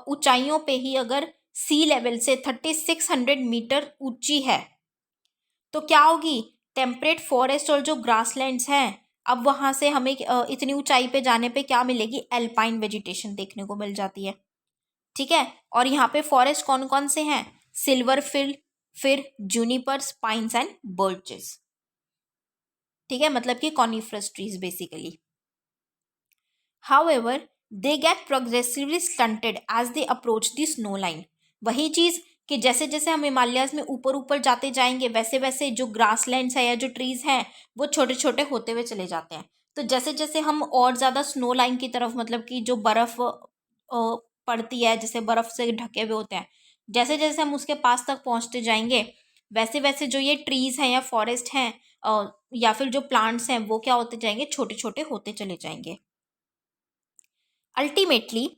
[SPEAKER 1] ऊंचाइयों पे ही अगर सी लेवल से 3600 मीटर ऊंची है तो क्या होगी, टेम्परेट फॉरेस्ट और जो ग्रासलैंड्स हैं, अब वहां से हमें इतनी ऊंचाई पे जाने पे क्या मिलेगी, एल्पाइन वेजिटेशन देखने को मिल जाती है। ठीक है, और यहाँ पे फॉरेस्ट कौन कौन से हैं, सिल्वर फिर जूनिपर्स, पाइन्स एंड बर्चेस। ठीक है, मतलब कि coniferous trees basically. However they get progressively stunted as they approach the snow line. वही चीज कि जैसे जैसे हम हिमालयाज में ऊपर ऊपर जाते जाएंगे वैसे वैसे जो ग्रासलैंड्स है या जो ट्रीज हैं वो छोटे छोटे होते हुए चले जाते हैं। तो जैसे जैसे हम और ज्यादा स्नो लाइन की तरफ, मतलब कि जो बर्फ पड़ती है, जैसे बर्फ से ढके हुए होते हैं, जैसे जैसे हम उसके पास तक पहुंचते जाएंगे वैसे वैसे जो ये ट्रीज हैं या फॉरेस्ट हैं या फिर जो प्लांट्स हैं वो क्या होते जाएंगे, छोटे छोटे होते चले जाएंगे। Ultimately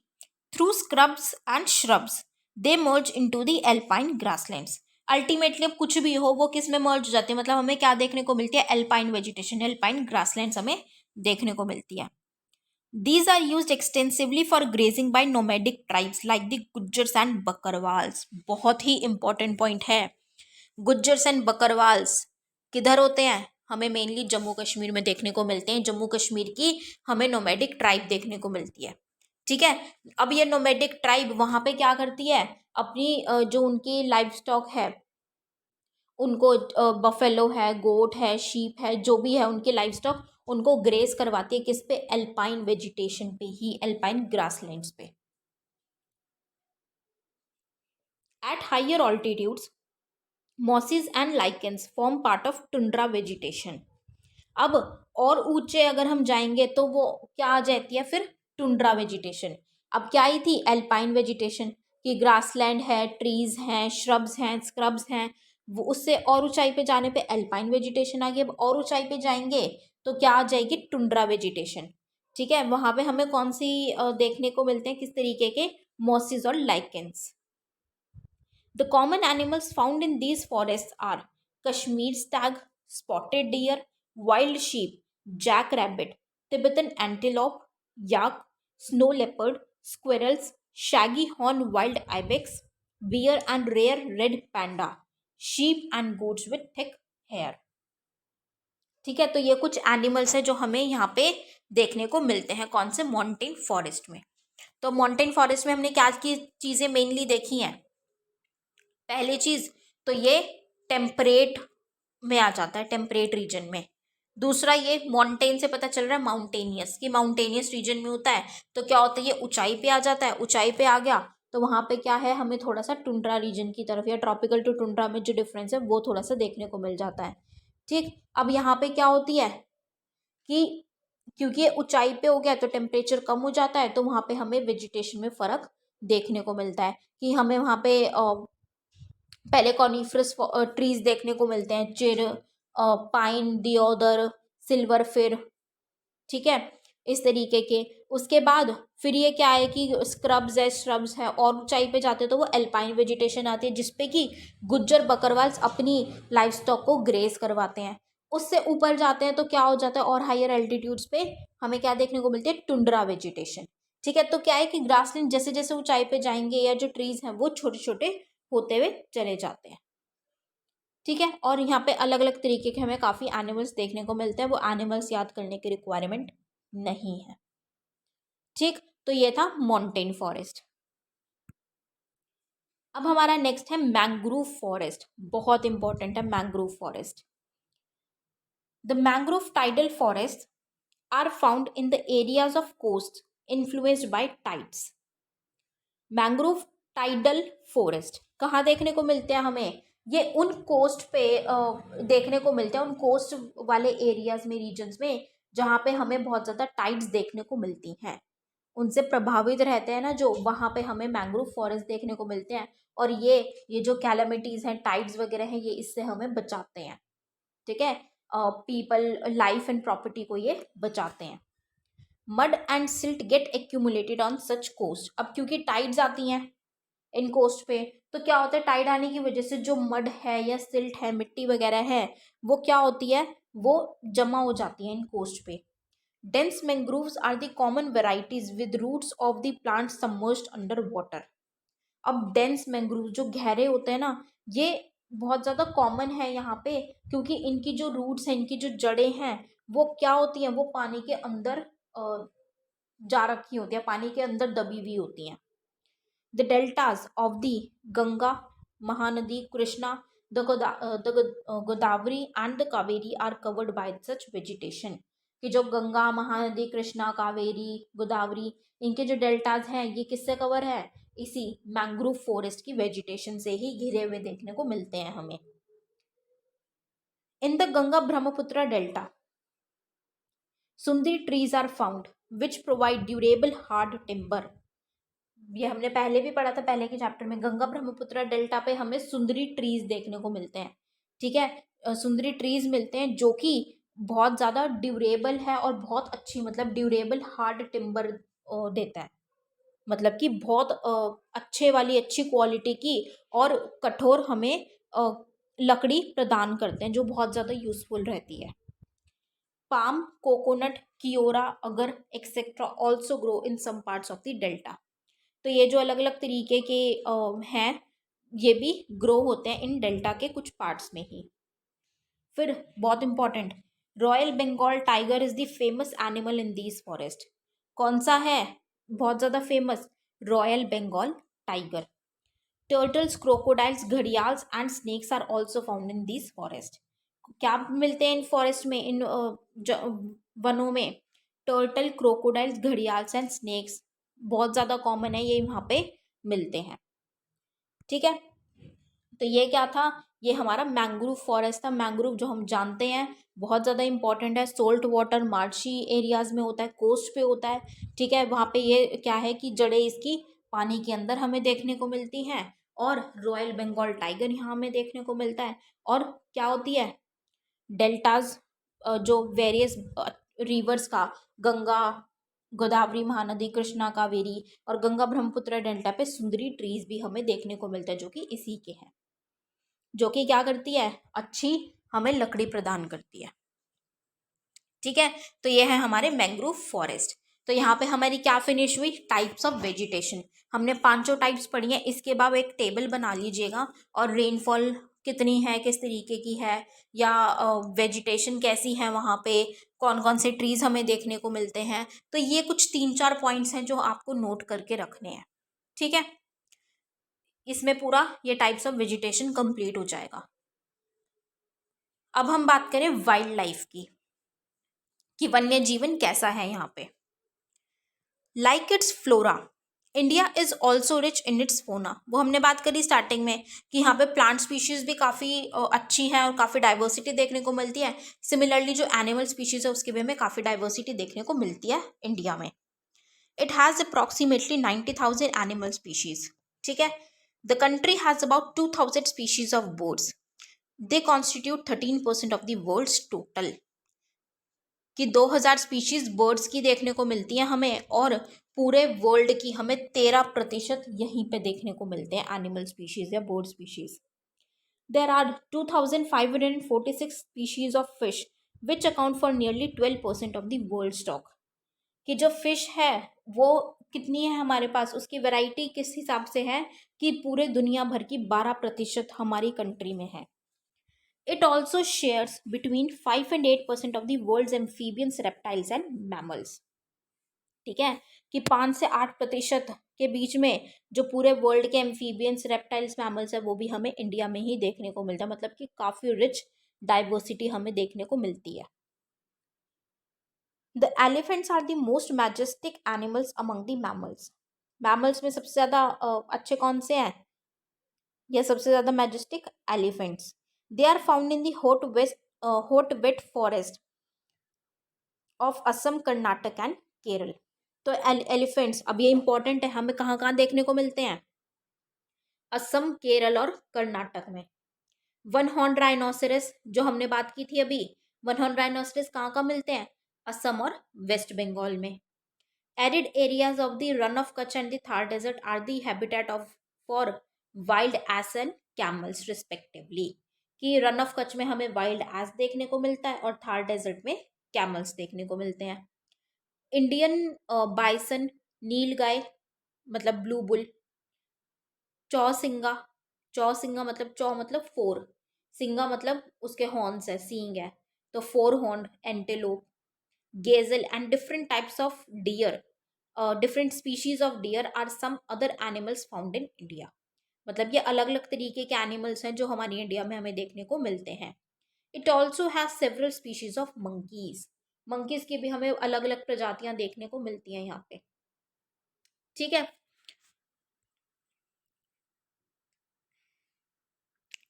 [SPEAKER 1] through scrubs and shrubs they merge into the alpine grasslands. Ultimately अब कुछ भी हो वो किस में मर्ज हो जाते हैं, मतलब हमें क्या देखने को मिलती है, एल्पाइन वेजिटेशन, एल्पाइन ग्रासलैंड्स हमें देखने को मिलती है। These are used extensively for grazing by nomadic tribes like the Gujjars and Bakarwals. बहुत ही important point है, गुज्जर्स एंड बकरवाल्स किधर होते हैं, हमें मेनली जम्मू कश्मीर में देखने को मिलते हैं। जम्मू कश्मीर की हमें नोमैडिक ट्राइब देखने को मिलती है। ठीक है, अब ये नोमैडिक ट्राइब वहां पे क्या करती है, अपनी जो उनकी लाइफ स्टॉक है, उनको बफेलो है, गोट है, शीप है, जो भी है उनकी लाइफ स्टॉक, उनको ग्रेस करवाती है किस पे, एल्पाइन वेजिटेशन पे ही, एल्पाइन ग्रासलैंड्स पे। At higher altitudes mosses and lichens form part of tundra vegetation. अब और ऊंचे अगर हम जाएंगे तो वो क्या आ जाती है फिर, टुंड्रा वेजिटेशन। अब क्या ही थी, एल्पाइन वेजिटेशन, कि ग्रासलैंड है, ट्रीज हैं, श्रब्स हैं, स्क्रब्स हैं, वो उससे और ऊंचाई पे जाने पे एल्पाइन वेजिटेशन आ गई। अब और ऊंचाई पे जाएंगे तो क्या आ जाएगी, टुंड्रा वेजिटेशन। ठीक है, वहां पे हमें कौन सी देखने को मिलते हैं, किस तरीके के, मॉसिस और lichens. The common animals found in these forests are Kashmir stag, spotted deer, wild sheep, jackrabbit, Tibetan antelope, yak, snow leopard, squirrels, shaggy horn wild ibex, bear and rare red panda, sheep and goats with thick hair. ठीक है, तो ये कुछ animals हैं जो हमें यहाँ पे देखने को मिलते हैं, कौन से, माउंटेन फॉरेस्ट में। तो माउंटेन फॉरेस्ट में हमने क्या की चीजें मेनली देखी हैं, पहली चीज तो ये टेम्परेट में आ जाता है, टेम्परेट रीजन में। दूसरा ये माउंटेन से पता चल रहा है माउंटेनियस, कि माउंटेनियस रीजन में होता है तो क्या होता है, ये ऊंचाई पे आ जाता है, ऊंचाई पे आ गया तो वहां पे क्या है, हमें थोड़ा सा टुंड्रा रीजन की तरफ या ट्रॉपिकल टू टुंड्रा में जो डिफरेंस है वो थोड़ा सा देखने को मिल जाता है। ठीक, अब यहाँ पे क्या होती है कि क्योंकि ये ऊंचाई पे हो गया तो टेम्परेचर कम हो जाता है, तो वहां पे हमें वेजिटेशन में फर्क देखने को मिलता है, कि हमें वहां पे पहले कॉनिफरस ट्रीज देखने को मिलते हैं, चिर, पाइन, दियोदर, सिल्वर फिर। ठीक है, इस तरीके के। उसके बाद फिर ये क्या है कि स्क्रब्स है और ऊंचाई पे जाते हैं तो वो एल्पाइन वेजिटेशन आती है, जिसपे कि गुज्जर बकरवाल्स अपनी लाइफ स्टॉक को ग्रेज करवाते हैं। उससे ऊपर जाते हैं तो क्या हो जाता है, और हायर एल्टीट्यूड्स पे हमें क्या देखने को मिलती है, टुंड्रा वेजिटेशन। ठीक है, तो क्या है कि ग्रासलैंड जैसे जैसे ऊंचाई पे जाएंगे या जो ट्रीज हैं वो छोटे छोटे होते हुए चले जाते हैं। ठीक है, और यहाँ पे अलग अलग तरीके के हमें काफी एनिमल्स देखने को मिलते हैं, वो एनिमल्स याद करने की रिक्वायरमेंट नहीं है। ठीक, तो ये था माउंटेन फॉरेस्ट। अब हमारा नेक्स्ट है मैंग्रोव फॉरेस्ट। बहुत इंपॉर्टेंट है mangrove forest. The mangrove tidal forest are found in the areas of coast influenced by tides. Mangrove tidal forest कहाँ देखने को मिलते हैं हमें, ये उन कोस्ट पे देखने को मिलते हैं, उन कोस्ट वाले एरियाज में, रीजन्स में, जहाँ पे हमें बहुत ज़्यादा टाइड्स देखने को मिलती हैं। उनसे प्रभावित रहते हैं ना जो, वहाँ पे हमें मैंग्रोव फॉरेस्ट देखने को मिलते हैं। और ये जो कैलामिटीज़ हैं, टाइड्स वगैरह हैं, ये इससे हमें बचाते हैं। ठीक है, पीपल लाइफ एंड प्रॉपर्टी को ये बचाते हैं। Mud and silt get accumulated on such coast. अब क्योंकि टाइड्स आती हैं इन कोस्ट पे, तो क्या होता है, टाइड आने की वजह से जो मड है या सिल्ट है, मिट्टी वगैरह है, वो क्या होती है, वो जमा हो जाती है इन कोस्ट पे। Dense mangroves are the common varieties with roots of the plant submerged under water. अब डेंस मैंग्रोव जो गहरे होते हैं ना, ये बहुत ज़्यादा कॉमन है यहाँ पे, क्योंकि इनकी जो रूट्स हैं, इनकी जो जड़ें हैं, वो क्या होती हैं, वो पानी के अंदर जा रखी होती है, पानी के अंदर दबी हुई होती हैं। The deltas of the Ganga, Mahanadi, Krishna, Godavari and the Kaveri are covered by such vegetation. कि जो गंगा, महानदी, कृष्णा, कावेरी, गोदावरी, इनके जो डेल्टाज हैं, ये किससे कवर है, इसी मैंग्रोव फॉरेस्ट की वेजिटेशन से ही घिरे हुए देखने को मिलते हैं हमें। In the Ganga Brahmaputra delta sundari trees are found which provide durable hard timber. ये हमने पहले भी पढ़ा था, पहले के चैप्टर में। गंगा ब्रह्मपुत्र डेल्टा पे हमें सुंदरी ट्रीज देखने को मिलते हैं। ठीक है, सुंदरी ट्रीज मिलते हैं जो कि बहुत ज़्यादा ड्यूरेबल है और बहुत अच्छी, मतलब ड्यूरेबल हार्ड टिम्बर देता है, मतलब कि बहुत अच्छे वाली, अच्छी क्वालिटी की और कठोर हमें लकड़ी प्रदान करते हैं, जो बहुत ज़्यादा यूजफुल रहती है। Palm, coconut, keora, agar etcetera also grow in some parts of the delta. तो ये जो अलग अलग तरीके के हैं, ये भी ग्रो होते हैं इन डेल्टा के कुछ पार्ट्स में ही। फिर बहुत important, royal Bengal tiger is the famous animal in these forest. कौन सा है बहुत ज़्यादा famous, royal Bengal tiger. Turtles, crocodiles, gharials and snakes are also found in these forest. क्या मिलते हैं इन फॉरेस्ट में, इन वनों में, turtle, crocodiles, gharials and snakes बहुत ज़्यादा कॉमन है, ये वहाँ पे मिलते हैं। ठीक है, तो ये क्या था, ये हमारा मैंग्रोव फॉरेस्ट था। मैंग्रोव जो हम जानते हैं बहुत ज़्यादा इंपॉर्टेंट है, सोल्ट वाटर मार्शी एरियाज में होता है, कोस्ट पे होता है। ठीक है, वहाँ पे ये क्या है कि जड़ें इसकी पानी के अंदर हमें देखने को मिलती हैं, और रॉयल बंगाल टाइगर यहाँ हमें देखने को मिलता है। और क्या होती है, डेल्टाज, जो वेरियस रिवर्स का, गंगा, गोदावरी, महानदी, कृष्णा, कावेरी और गंगा ब्रह्मपुत्र डेल्टा पे सुंदरी ट्रीज भी हमें देखने को मिलता है, जो कि इसी के हैं, जो कि क्या करती है, अच्छी हमें लकड़ी प्रदान करती है। ठीक है, तो ये है हमारे मैंग्रोव फॉरेस्ट। तो यहाँ पे हमारी क्या फिनिश हुई, टाइप्स ऑफ वेजिटेशन। हमने पांचों टाइप्स पढ़ी हैं। इसके बाद एक टेबल बना लीजिएगा, और रेनफॉल कितनी है, किस तरीके की है, या वेजिटेशन कैसी है वहाँ पे, कौन कौन से ट्रीज हमें देखने को मिलते हैं। तो ये कुछ 3-4 पॉइंट्स हैं जो आपको नोट करके रखने हैं। ठीक है, इसमें पूरा ये टाइप्स ऑफ वेजिटेशन कंप्लीट हो जाएगा। अब हम बात करें वाइल्ड लाइफ की, कि वन्य जीवन कैसा है यहाँ पे। Like it's flora, India is also rich in its फोना। वो हमने बात करी स्टार्टिंग में कि यहाँ पे प्लांट स्पीशीज भी काफ़ी अच्छी हैं और काफ़ी डाइवर्सिटी देखने को मिलती है। सिमिलरली जो एनिमल स्पीशीज है उसके भी हमें काफ़ी डाइवर्सिटी देखने को मिलती है इंडिया में। It has approximately 90,000 animal species. ठीक है, the country has about 2,000 species of birds. They constitute 13% of the world's total. कि 2000 स्पीशीज बर्ड्स की देखने को मिलती हैं हमें, और पूरे वर्ल्ड की हमें 13% यहीं पे देखने को मिलते हैं एनिमल स्पीशीज या bird species. There are 2546 species of fish which account for nearly 12% of the world stock. कि जो फिश है वो कितनी है हमारे पास, उसकी वैरायटी किस हिसाब से है कि पूरे दुनिया भर की 12% हमारी कंट्री में है। It also shares between 5 and 8% of the world's amphibians, reptiles and mammals. ठीक है, कि 5 से 8% के बीच में जो पूरे वर्ल्ड के एम्फीबियंस, रेप्टाइल्स, मैमल्स है वो भी हमें इंडिया में ही देखने को मिलता है। मतलब कि काफी रिच डाइवर्सिटी हमें देखने को मिलती है। The elephants are the most majestic animals among the mammals. Mammals में सबसे ज्यादा अच्छे कौन से हैं या सबसे ज्यादा majestic? Elephants. They are found in the hot wet forest of Assam, Karnataka and Kerala. तो एलिफेंट्स, अब ये इंपॉर्टेंट है, हमें कहाँ कहाँ देखने को मिलते हैं? असम, केरल और कर्नाटक में। वन हॉर्न राइनोसेरस जो हमने बात की थी अभी, वन हॉर्न राइनोसेरस कहाँ कहाँ मिलते हैं? असम और वेस्ट बंगाल में। Arid areas of the Rann of Kutch and the Thar desert are the habitat of for wild ass and camels respectively. कि रन ऑफ कच्छ में हमें वाइल्ड एस देखने को मिलता है और थार डेजर्ट में कैमल्स देखने को मिलते हैं। इंडियन बाइसन, नील गाय मतलब ब्लू बुल, चौसिंगा, चौसिंगा मतलब चौ मतलब फोर, सिंगा मतलब उसके हॉर्न्स है, सींग है, तो four horn antelope, gazelle and different types of deer, different species of deer are some other animals found in India. मतलब ये अलग अलग तरीके के एनिमल्स हैं जो हमारी इंडिया में हमें देखने को मिलते हैं। It also has several species of monkeys. Monkeys की भी हमें अलग अलग प्रजातियां देखने को मिलती हैं यहाँ पे। ठीक है,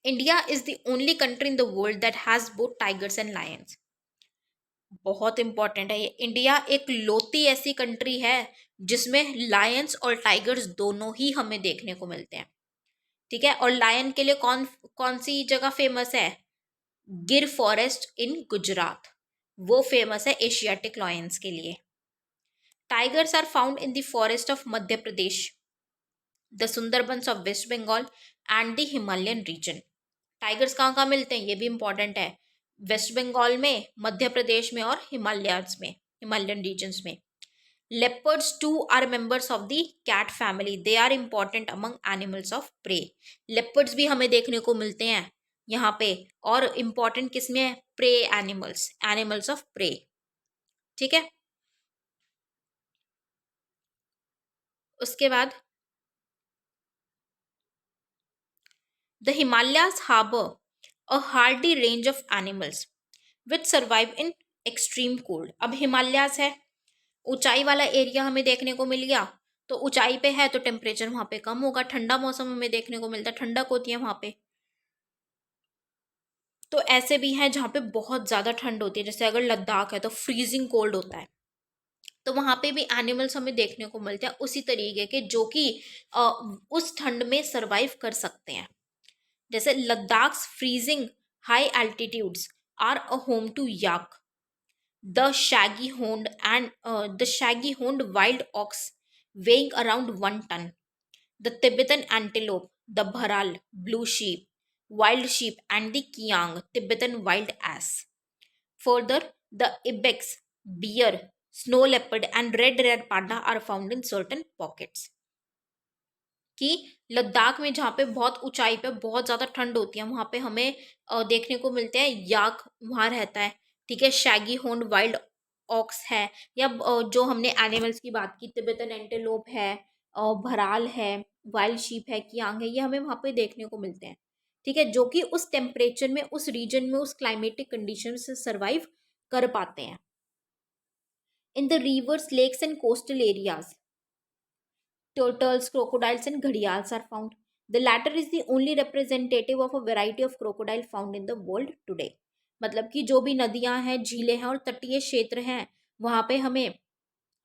[SPEAKER 1] India is the only country in the world that has both tigers and Lions. बहुत इंपॉर्टेंट है ये। इंडिया एक लौती ऐसी कंट्री है जिसमें लायंस और टाइगर्स दोनों ही हमें देखने को मिलते हैं। ठीक है, और लायन के लिए कौन कौन सी जगह फेमस है? गिर फॉरेस्ट इन गुजरात, वो फेमस है एशियाटिक लायंस के लिए। Tigers are found in the forest of Madhya Pradesh, the Sundarbans of West Bengal and the Himalayan region. Tigers कहाँ कहाँ मिलते हैं ये भी इंपॉर्टेंट है। वेस्ट बंगाल में, मध्य प्रदेश में और हिमालयाज में, हिमालयन रीजन्स में। Leopards too are members of the cat family, they are important among animals of prey. लेपर्ड्स भी हमें देखने को मिलते हैं यहाँ पे, और इंपॉर्टेंट किसमें है? Prey animals, animals of prey. ठीक है, उसके बाद the Himalayas harbour a hardy range of animals which survive in extreme cold. अब हिमालयाज है, ऊंचाई वाला एरिया हमें देखने को मिल गया, तो ऊंचाई पे है तो टेम्परेचर वहां पे कम होगा, ठंडा मौसम हमें देखने को मिलता है, ठंडक होती है वहां पे। तो ऐसे भी हैं जहाँ पे बहुत ज़्यादा ठंड होती है, जैसे अगर लद्दाख है तो फ्रीजिंग कोल्ड होता है, तो वहाँ पे भी एनिमल्स हमें देखने को मिलते हैं उसी तरीके के जो कि उस ठंड में सरवाइव कर सकते हैं। जैसे Ladakh freezing high altitudes are a home to yak, the shaggy horned and the shaggy horned wild ox weighing around 1 ton, the Tibetan antelope, the bharal, blue sheep, wild sheep, and the kiang, Tibetan wild ass. Further, the ibex, bear, snow leopard, and red panda are found in certain pockets. कि लद्दाख में जहाँ पे बहुत ऊंचाई पे बहुत ज़्यादा ठंड होती है वहाँ पे हमें देखने को मिलते हैं याक वहाँ रहता है। ठीक है, शैगी होन्ड वाइल्ड ऑक्स है, या जो हमने एनिमल्स की बात की, तिब्बतन एंटेलोप है, भराल है, वाइल्ड शीप है, कियांग है, ये हमें वहाँ पे देखने को मिलते हैं। ठीक है, जो कि उस टेम्परेचर में, उस रीजन में, उस क्लाइमेटिक कंडीशन से सर्वाइव कर पाते हैं। In the rivers, lakes and coastal areas turtles, crocodiles, and gharials are found. The latter is the only representative of a variety of crocodile found in the world today. मतलब कि जो भी नदियां हैं, झीलें हैं और तटीय क्षेत्र हैं, वहाँ पे हमें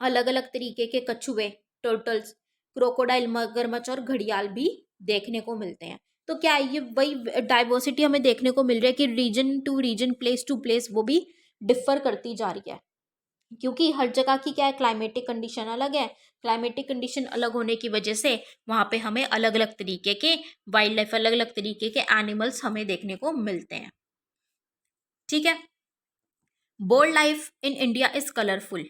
[SPEAKER 1] अलग अलग तरीके के कछुए, टर्टल्स, क्रोकोडाइल, मगरमच्छ और घड़ियाल भी देखने को मिलते हैं। तो क्या ये वही डाइवर्सिटी हमें देखने को मिल रही है कि region to region, place to place वो भी डिफर करती जा रही है। क्योंकि हर जगह की क्या है, क्लाइमेटिक कंडीशन अलग है। क्लाइमेटिक कंडीशन अलग होने की वजह से वहाँ पे हमें अलग अलग तरीके के वाइल्ड लाइफ, अलग अलग तरीके के एनिमल्स हमें देखने को मिलते हैं। ठीक है। Bird life in India is colourful.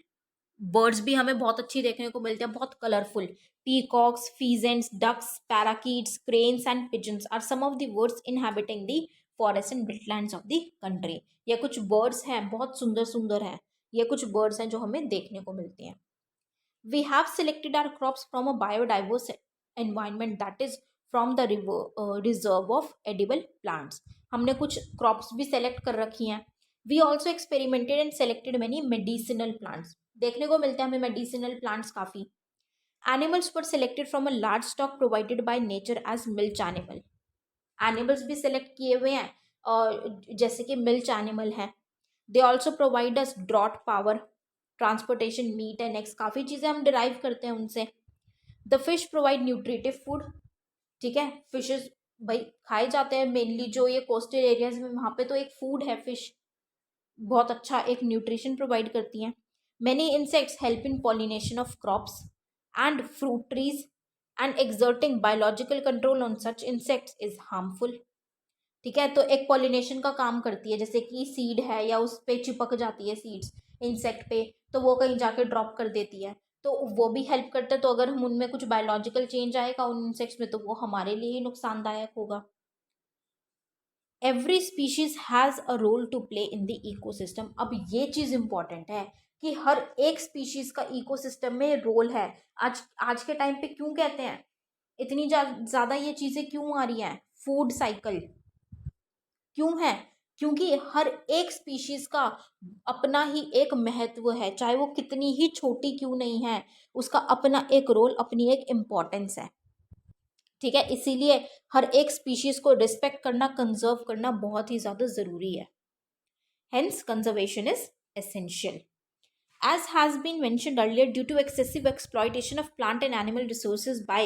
[SPEAKER 1] Birds भी हमें बहुत अच्छी देखने को मिलती है, बहुत colourful. Peacocks, pheasants, ducks, parakeets, cranes and pigeons are some of the birds inhabiting the forest and wetlands of the country. ये कुछ बर्ड्स हैं, बहुत सुंदर सुंदर हैं। ये कुछ बर्ड्स हैं जो हमें देखने को मिलती हैं। We have selected our crops from a biodiverse environment, that is from the reserve of edible plants. हमने कुछ crops भी select कर रखी हैं. We also experimented and selected many medicinal plants. देखने को मिलते हैं हमें medicinal plants काफ़ी. Animals were selected from a large stock provided by nature as milch animal. Animals भी select किए हुए हैं, जैसे कि milch animal हैं. They also provide us drought power, transportation, meat and eggs, काफ़ी चीज़ें हम डिराइव करते हैं उनसे. The fish provide nutritive food. ठीक है, फिशेस भाई खाए जाते हैं मेनली, जो ये कोस्टल एरियाज में, वहाँ पे तो एक फूड है फिश, बहुत अच्छा एक न्यूट्रिशन प्रोवाइड करती हैं. Many insects help in pollination of crops and fruit trees and exerting biological control on such insects is harmful. ठीक है, तो एक पॉलिनेशन का काम करती है, जैसे कि सीड है या उस पे चिपक जाती है सीड्स इंसेक्ट पे, तो वो कहीं जाके ड्रॉप कर देती है, तो वो भी हेल्प करता है. तो अगर हम उनमें कुछ बायोलॉजिकल चेंज आएगा उन इंसेक्ट्स में, तो वो हमारे लिए ही नुकसानदायक होगा. Every species has a role to play in the ecosystem. अब ये चीज़ इंपॉर्टेंट है कि हर एक स्पीशीज का इकोसिस्टम में रोल है. आज आज के टाइम पे क्यों कहते हैं इतनी ज़्यादा ये चीज़ें क्यों आ रही हैं, फूड साइकिल क्यों है, क्योंकि हर एक स्पीशीज का अपना ही एक महत्व है, चाहे वो कितनी ही छोटी क्यों नहीं है, उसका अपना एक रोल, अपनी एक इम्पोर्टेंस है. ठीक है, इसीलिए हर एक स्पीशीज को रिस्पेक्ट करना, कंजर्व करना बहुत ही ज़्यादा ज़रूरी है. Hence conservation is essential. As has been mentioned earlier, due to excessive exploitation of plant and animal resources by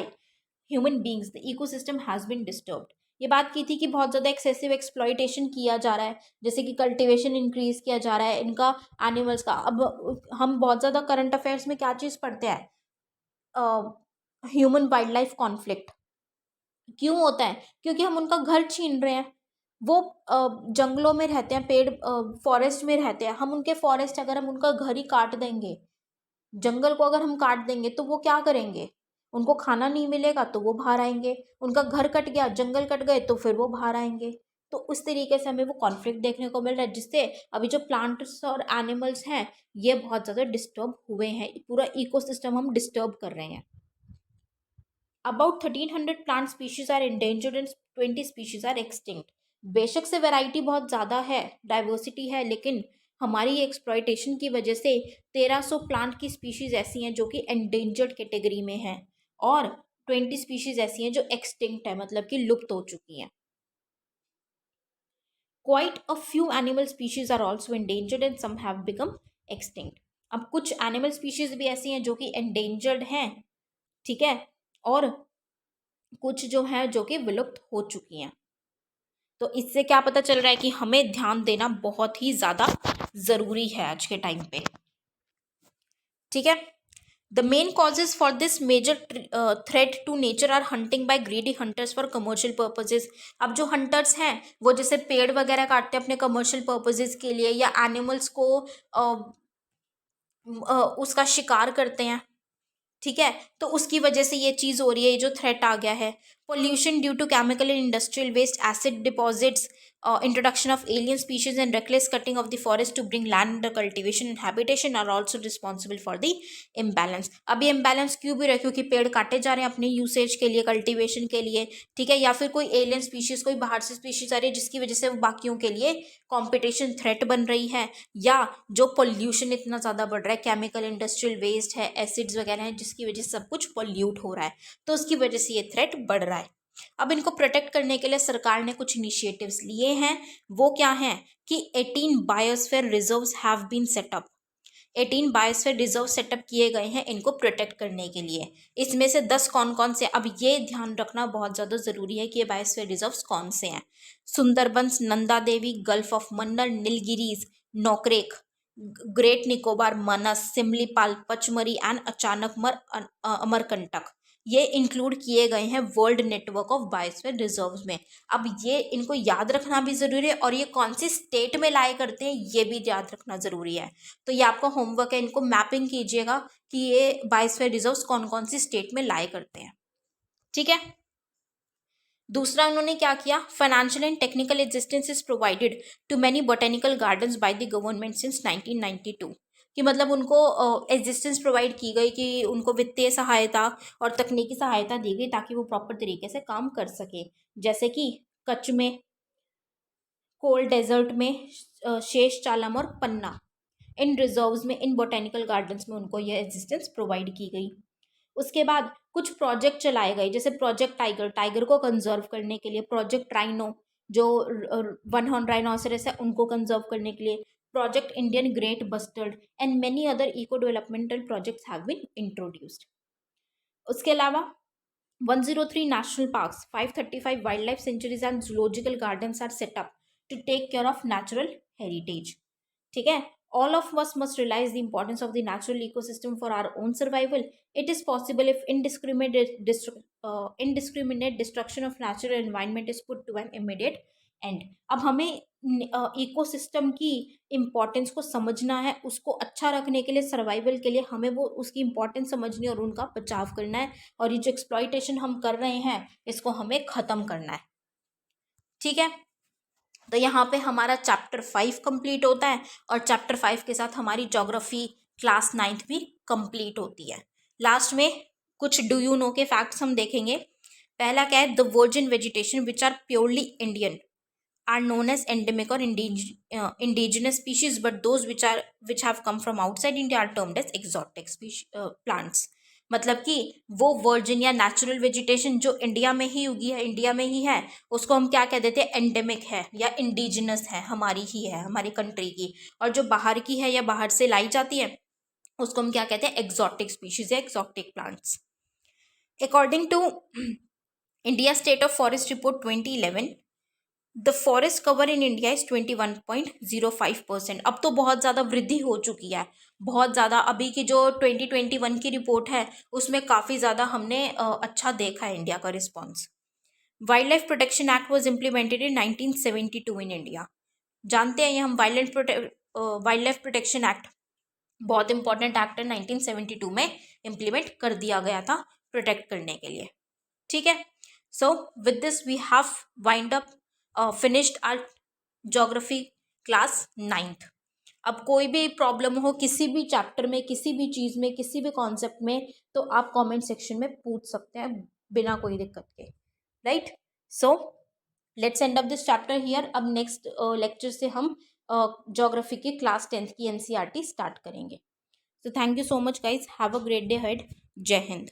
[SPEAKER 1] human beings, the ecosystem has been disturbed. ये बात की थी कि बहुत ज़्यादा एक्सेसिव एक्सप्लॉइटेशन किया जा रहा है, जैसे कि कल्टीवेशन इंक्रीज किया जा रहा है इनका, एनिमल्स का. अब हम बहुत ज़्यादा करंट अफेयर्स में क्या चीज़ पढ़ते हैं, ह्यूमन वाइल्ड लाइफ कॉन्फ्लिक्ट. क्यों होता है, क्योंकि हम उनका घर छीन रहे हैं. वो जंगलों में रहते हैं, पेड़ फॉरेस्ट में रहते हैं, हम उनके फॉरेस्ट, अगर हम उनका घर ही काट देंगे, जंगल को अगर हम काट देंगे, तो वो क्या करेंगे, उनको खाना नहीं मिलेगा तो वो बाहर आएंगे. उनका घर कट गया, जंगल कट गए, तो फिर वो बाहर आएंगे. तो उस तरीके से हमें वो कॉन्फ्लिक्ट देखने को मिल रहा है, जिससे अभी जो प्लांट्स और एनिमल्स हैं ये बहुत ज़्यादा डिस्टर्ब हुए हैं, पूरा इकोसिस्टम हम डिस्टर्ब कर रहे हैं. About 1300 plant species are endangered and 20 species are extinct. बेशक से वैरायटी बहुत ज़्यादा है, डाइवर्सिटी है, लेकिन हमारी एक्सप्लॉयटेशन की वजह से 1300 प्लांट की स्पीशीज़ ऐसी हैं जो कि एंडेंजर्ड कैटेगरी में हैं, और 20 स्पीशीज़ ऐसी हैं जो एक्सटिंक्ट है, मतलब कि लुप्त हो चुकी हैं. Quite a few animal species are also endangered and some have become extinct. अब कुछ एनिमल स्पीशीज़ भी ऐसी हैं जो कि एंडेंजर्ड हैं, ठीक है, और कुछ जो हैं जो कि विलुप्त हो चुकी हैं. तो इससे क्या पता चल रहा है कि हमें ध्यान देना बहुत ही ज़्यादा ज़रूरी है आज के टाइम पे. ठीक है, the main causes for this major threat to nature are hunting by greedy hunters for commercial purposes. अब जो हंटर्स हैं वो जैसे पेड़ वगैरह काटते हैं अपने कमर्शियल पर्पजेज के लिए, या एनिमल्स को उसका शिकार करते हैं. ठीक है, तो उसकी वजह से ये चीज़ हो रही है, ये जो थ्रेट आ गया है. Pollution due to chemical and industrial waste, acid deposits, introduction of alien species and reckless cutting of the forest to bring land under cultivation and habitation are also responsible for the imbalance. अब ये imbalance क्यों भी रहे, क्योंकि पेड़ काटे जा रहे हैं अपने यूसेज के लिए, कल्टिवेशन के लिए. ठीक है, या फिर कोई एलियन स्पीशीज, कोई बाहर से स्पीशीज आ रही है जिसकी वजह से वो बाकियों के लिए कॉम्पिटिशन थ्रेट बन रही है, या जो पोल्यूशन इतना ज़्यादा बढ़ रहा है, केमिकल इंडस्ट्रियल वेस्ट है, एसिड्स वगैरह हैं, जिसकी वजह से सब कुछ पोल्यूट हो रहा है, तो उसकी वजह से ये थ्रेट बढ़ रहा है. अब इनको प्रोटेक्ट करने के लिए सरकार ने कुछ इनिशिएटिव्स लिए हैं. वो क्या हैं कि 18 biosphere reserves have been set up. 18 biosphere reserve setup किए गए हैं इनको प्रोटेक्ट करने के लिए. इसमें से 10 कौन कौन से, अब ये ध्यान रखना बहुत ज़्यादा ज़रूरी है कि ये बायोस्फीयर रिजर्व्स कौन से हैं. Sundarbans, Nanda Devi, gulf of Mannar, Nilgiris, Nokrek, great Nicobar, Manas, Simlipal, Pachmarhi and Achanakmar, Amarkantak, ये इंक्लूड किए गए हैं world network of biosphere reserves में। अब ये इनको याद रखना भी ज़रूरी है, और ये कौन सी स्टेट में लाए करते हैं ये भी याद रखना ज़रूरी है। तो ये आपका होमवर्क है, इनको मैपिंग कीजिएगा कि ये बायोस्फीयर रिजर्व्स कौन कौन सी स्टेट में लाए करते हैं। ठीक है। दूसरा उन्होंने क्या किया, financial and technical assistance is provided to many botanical gardens by the government since 1992, कि मतलब उनको एग्जिस्टेंस प्रोवाइड की गई, कि उनको वित्तीय सहायता और तकनीकी सहायता दी गई ताकि वो प्रॉपर तरीके से काम कर सके। जैसे कि कच्छ में, कोल्ड डेजर्ट में, शेष चालम और पन्ना, इन रिजर्व्स में, इन बोटेनिकल गार्डन्स में उनको ये एग्जिस्टेंस प्रोवाइड की गई। उसके बाद कुछ प्रोजेक्ट चलाए गए, जैसे प्रोजेक्ट टाइगर, टाइगर को कंजर्व करने के लिए, प्रोजेक्ट राइनो, जो वन हॉर्न राइनोसरस है उनको कंजर्व करने के लिए, project Indian great bustard and many other eco developmental projects have been introduced. उसके अलावा 103 national parks, 535 wildlife sanctuaries and zoological gardens are set up to take care of natural heritage. ठीक है। All of us must realize the importance of the natural ecosystem for our own survival. It is possible if indiscriminate destruction of natural environment is put to an immediate end. अब हमें ecosystem की importance को समझना है, उसको अच्छा रखने के लिए, सर्वाइवल के लिए हमें वो उसकी इम्पोर्टेंस समझनी है और उनका बचाव करना है, और ये जो एक्सप्लॉइटेशन हम कर रहे हैं इसको हमें ख़त्म करना है। ठीक है। तो यहाँ पे हमारा चैप्टर 5 कंप्लीट होता है, और चैप्टर 5 के साथ हमारी ज्योग्राफी क्लास 9th भी कंप्लीट होती है। लास्ट में कुछ डू यू नो के फैक्ट्स हम देखेंगे। पहला क्या है, the virgin vegetation which are purely Indian are known as endemic or indigenous species, but those which have come from outside India are termed as exotic plants. मतलब कि वो virgin या नेचुरल वेजिटेशन जो इंडिया में ही उगी है, India में ही है, उसको हम क्या कह देते हैं, एंडेमिक है या इंडिजिनस है, हमारी ही है, हमारी कंट्री की। और जो बाहर की है या बाहर से लाई जाती है उसको हम क्या कहते हैं, एक्सोटिक स्पीशीज या exotic plants. According to India state of forest report 2011, the forest cover in India is 21.05%। अब तो बहुत ज़्यादा वृद्धि हो चुकी है, बहुत ज़्यादा। अभी की जो 2021 की रिपोर्ट है उसमें काफ़ी ज़्यादा हमने अच्छा देखा है इंडिया का response. Wild life protection act was implemented in 1972 in India. जानते हैं ये हम वाइल्ड लाइफ प्रोटेक्शन एक्ट बहुत इंपॉर्टेंट एक्ट है, 1972 में इम्प्लीमेंट कर दिया गया था प्रोटेक्ट करने के लिए। ठीक है। So with this we have wind up finished our geography class 9th। अब कोई भी प्रॉब्लम हो किसी भी चैप्टर में, किसी भी चीज़ में, किसी भी कॉन्सेप्ट में, तो आप कमेंट सेक्शन में पूछ सकते हैं बिना कोई दिक्कत के, right. So let's end up this chapter here. अब नेक्स्ट लेक्चर से हम ज्योग्राफी की क्लास 10th की NCERT स्टार्ट करेंगे। So thank you so much guys. Have a great day ahead. Jai Hind.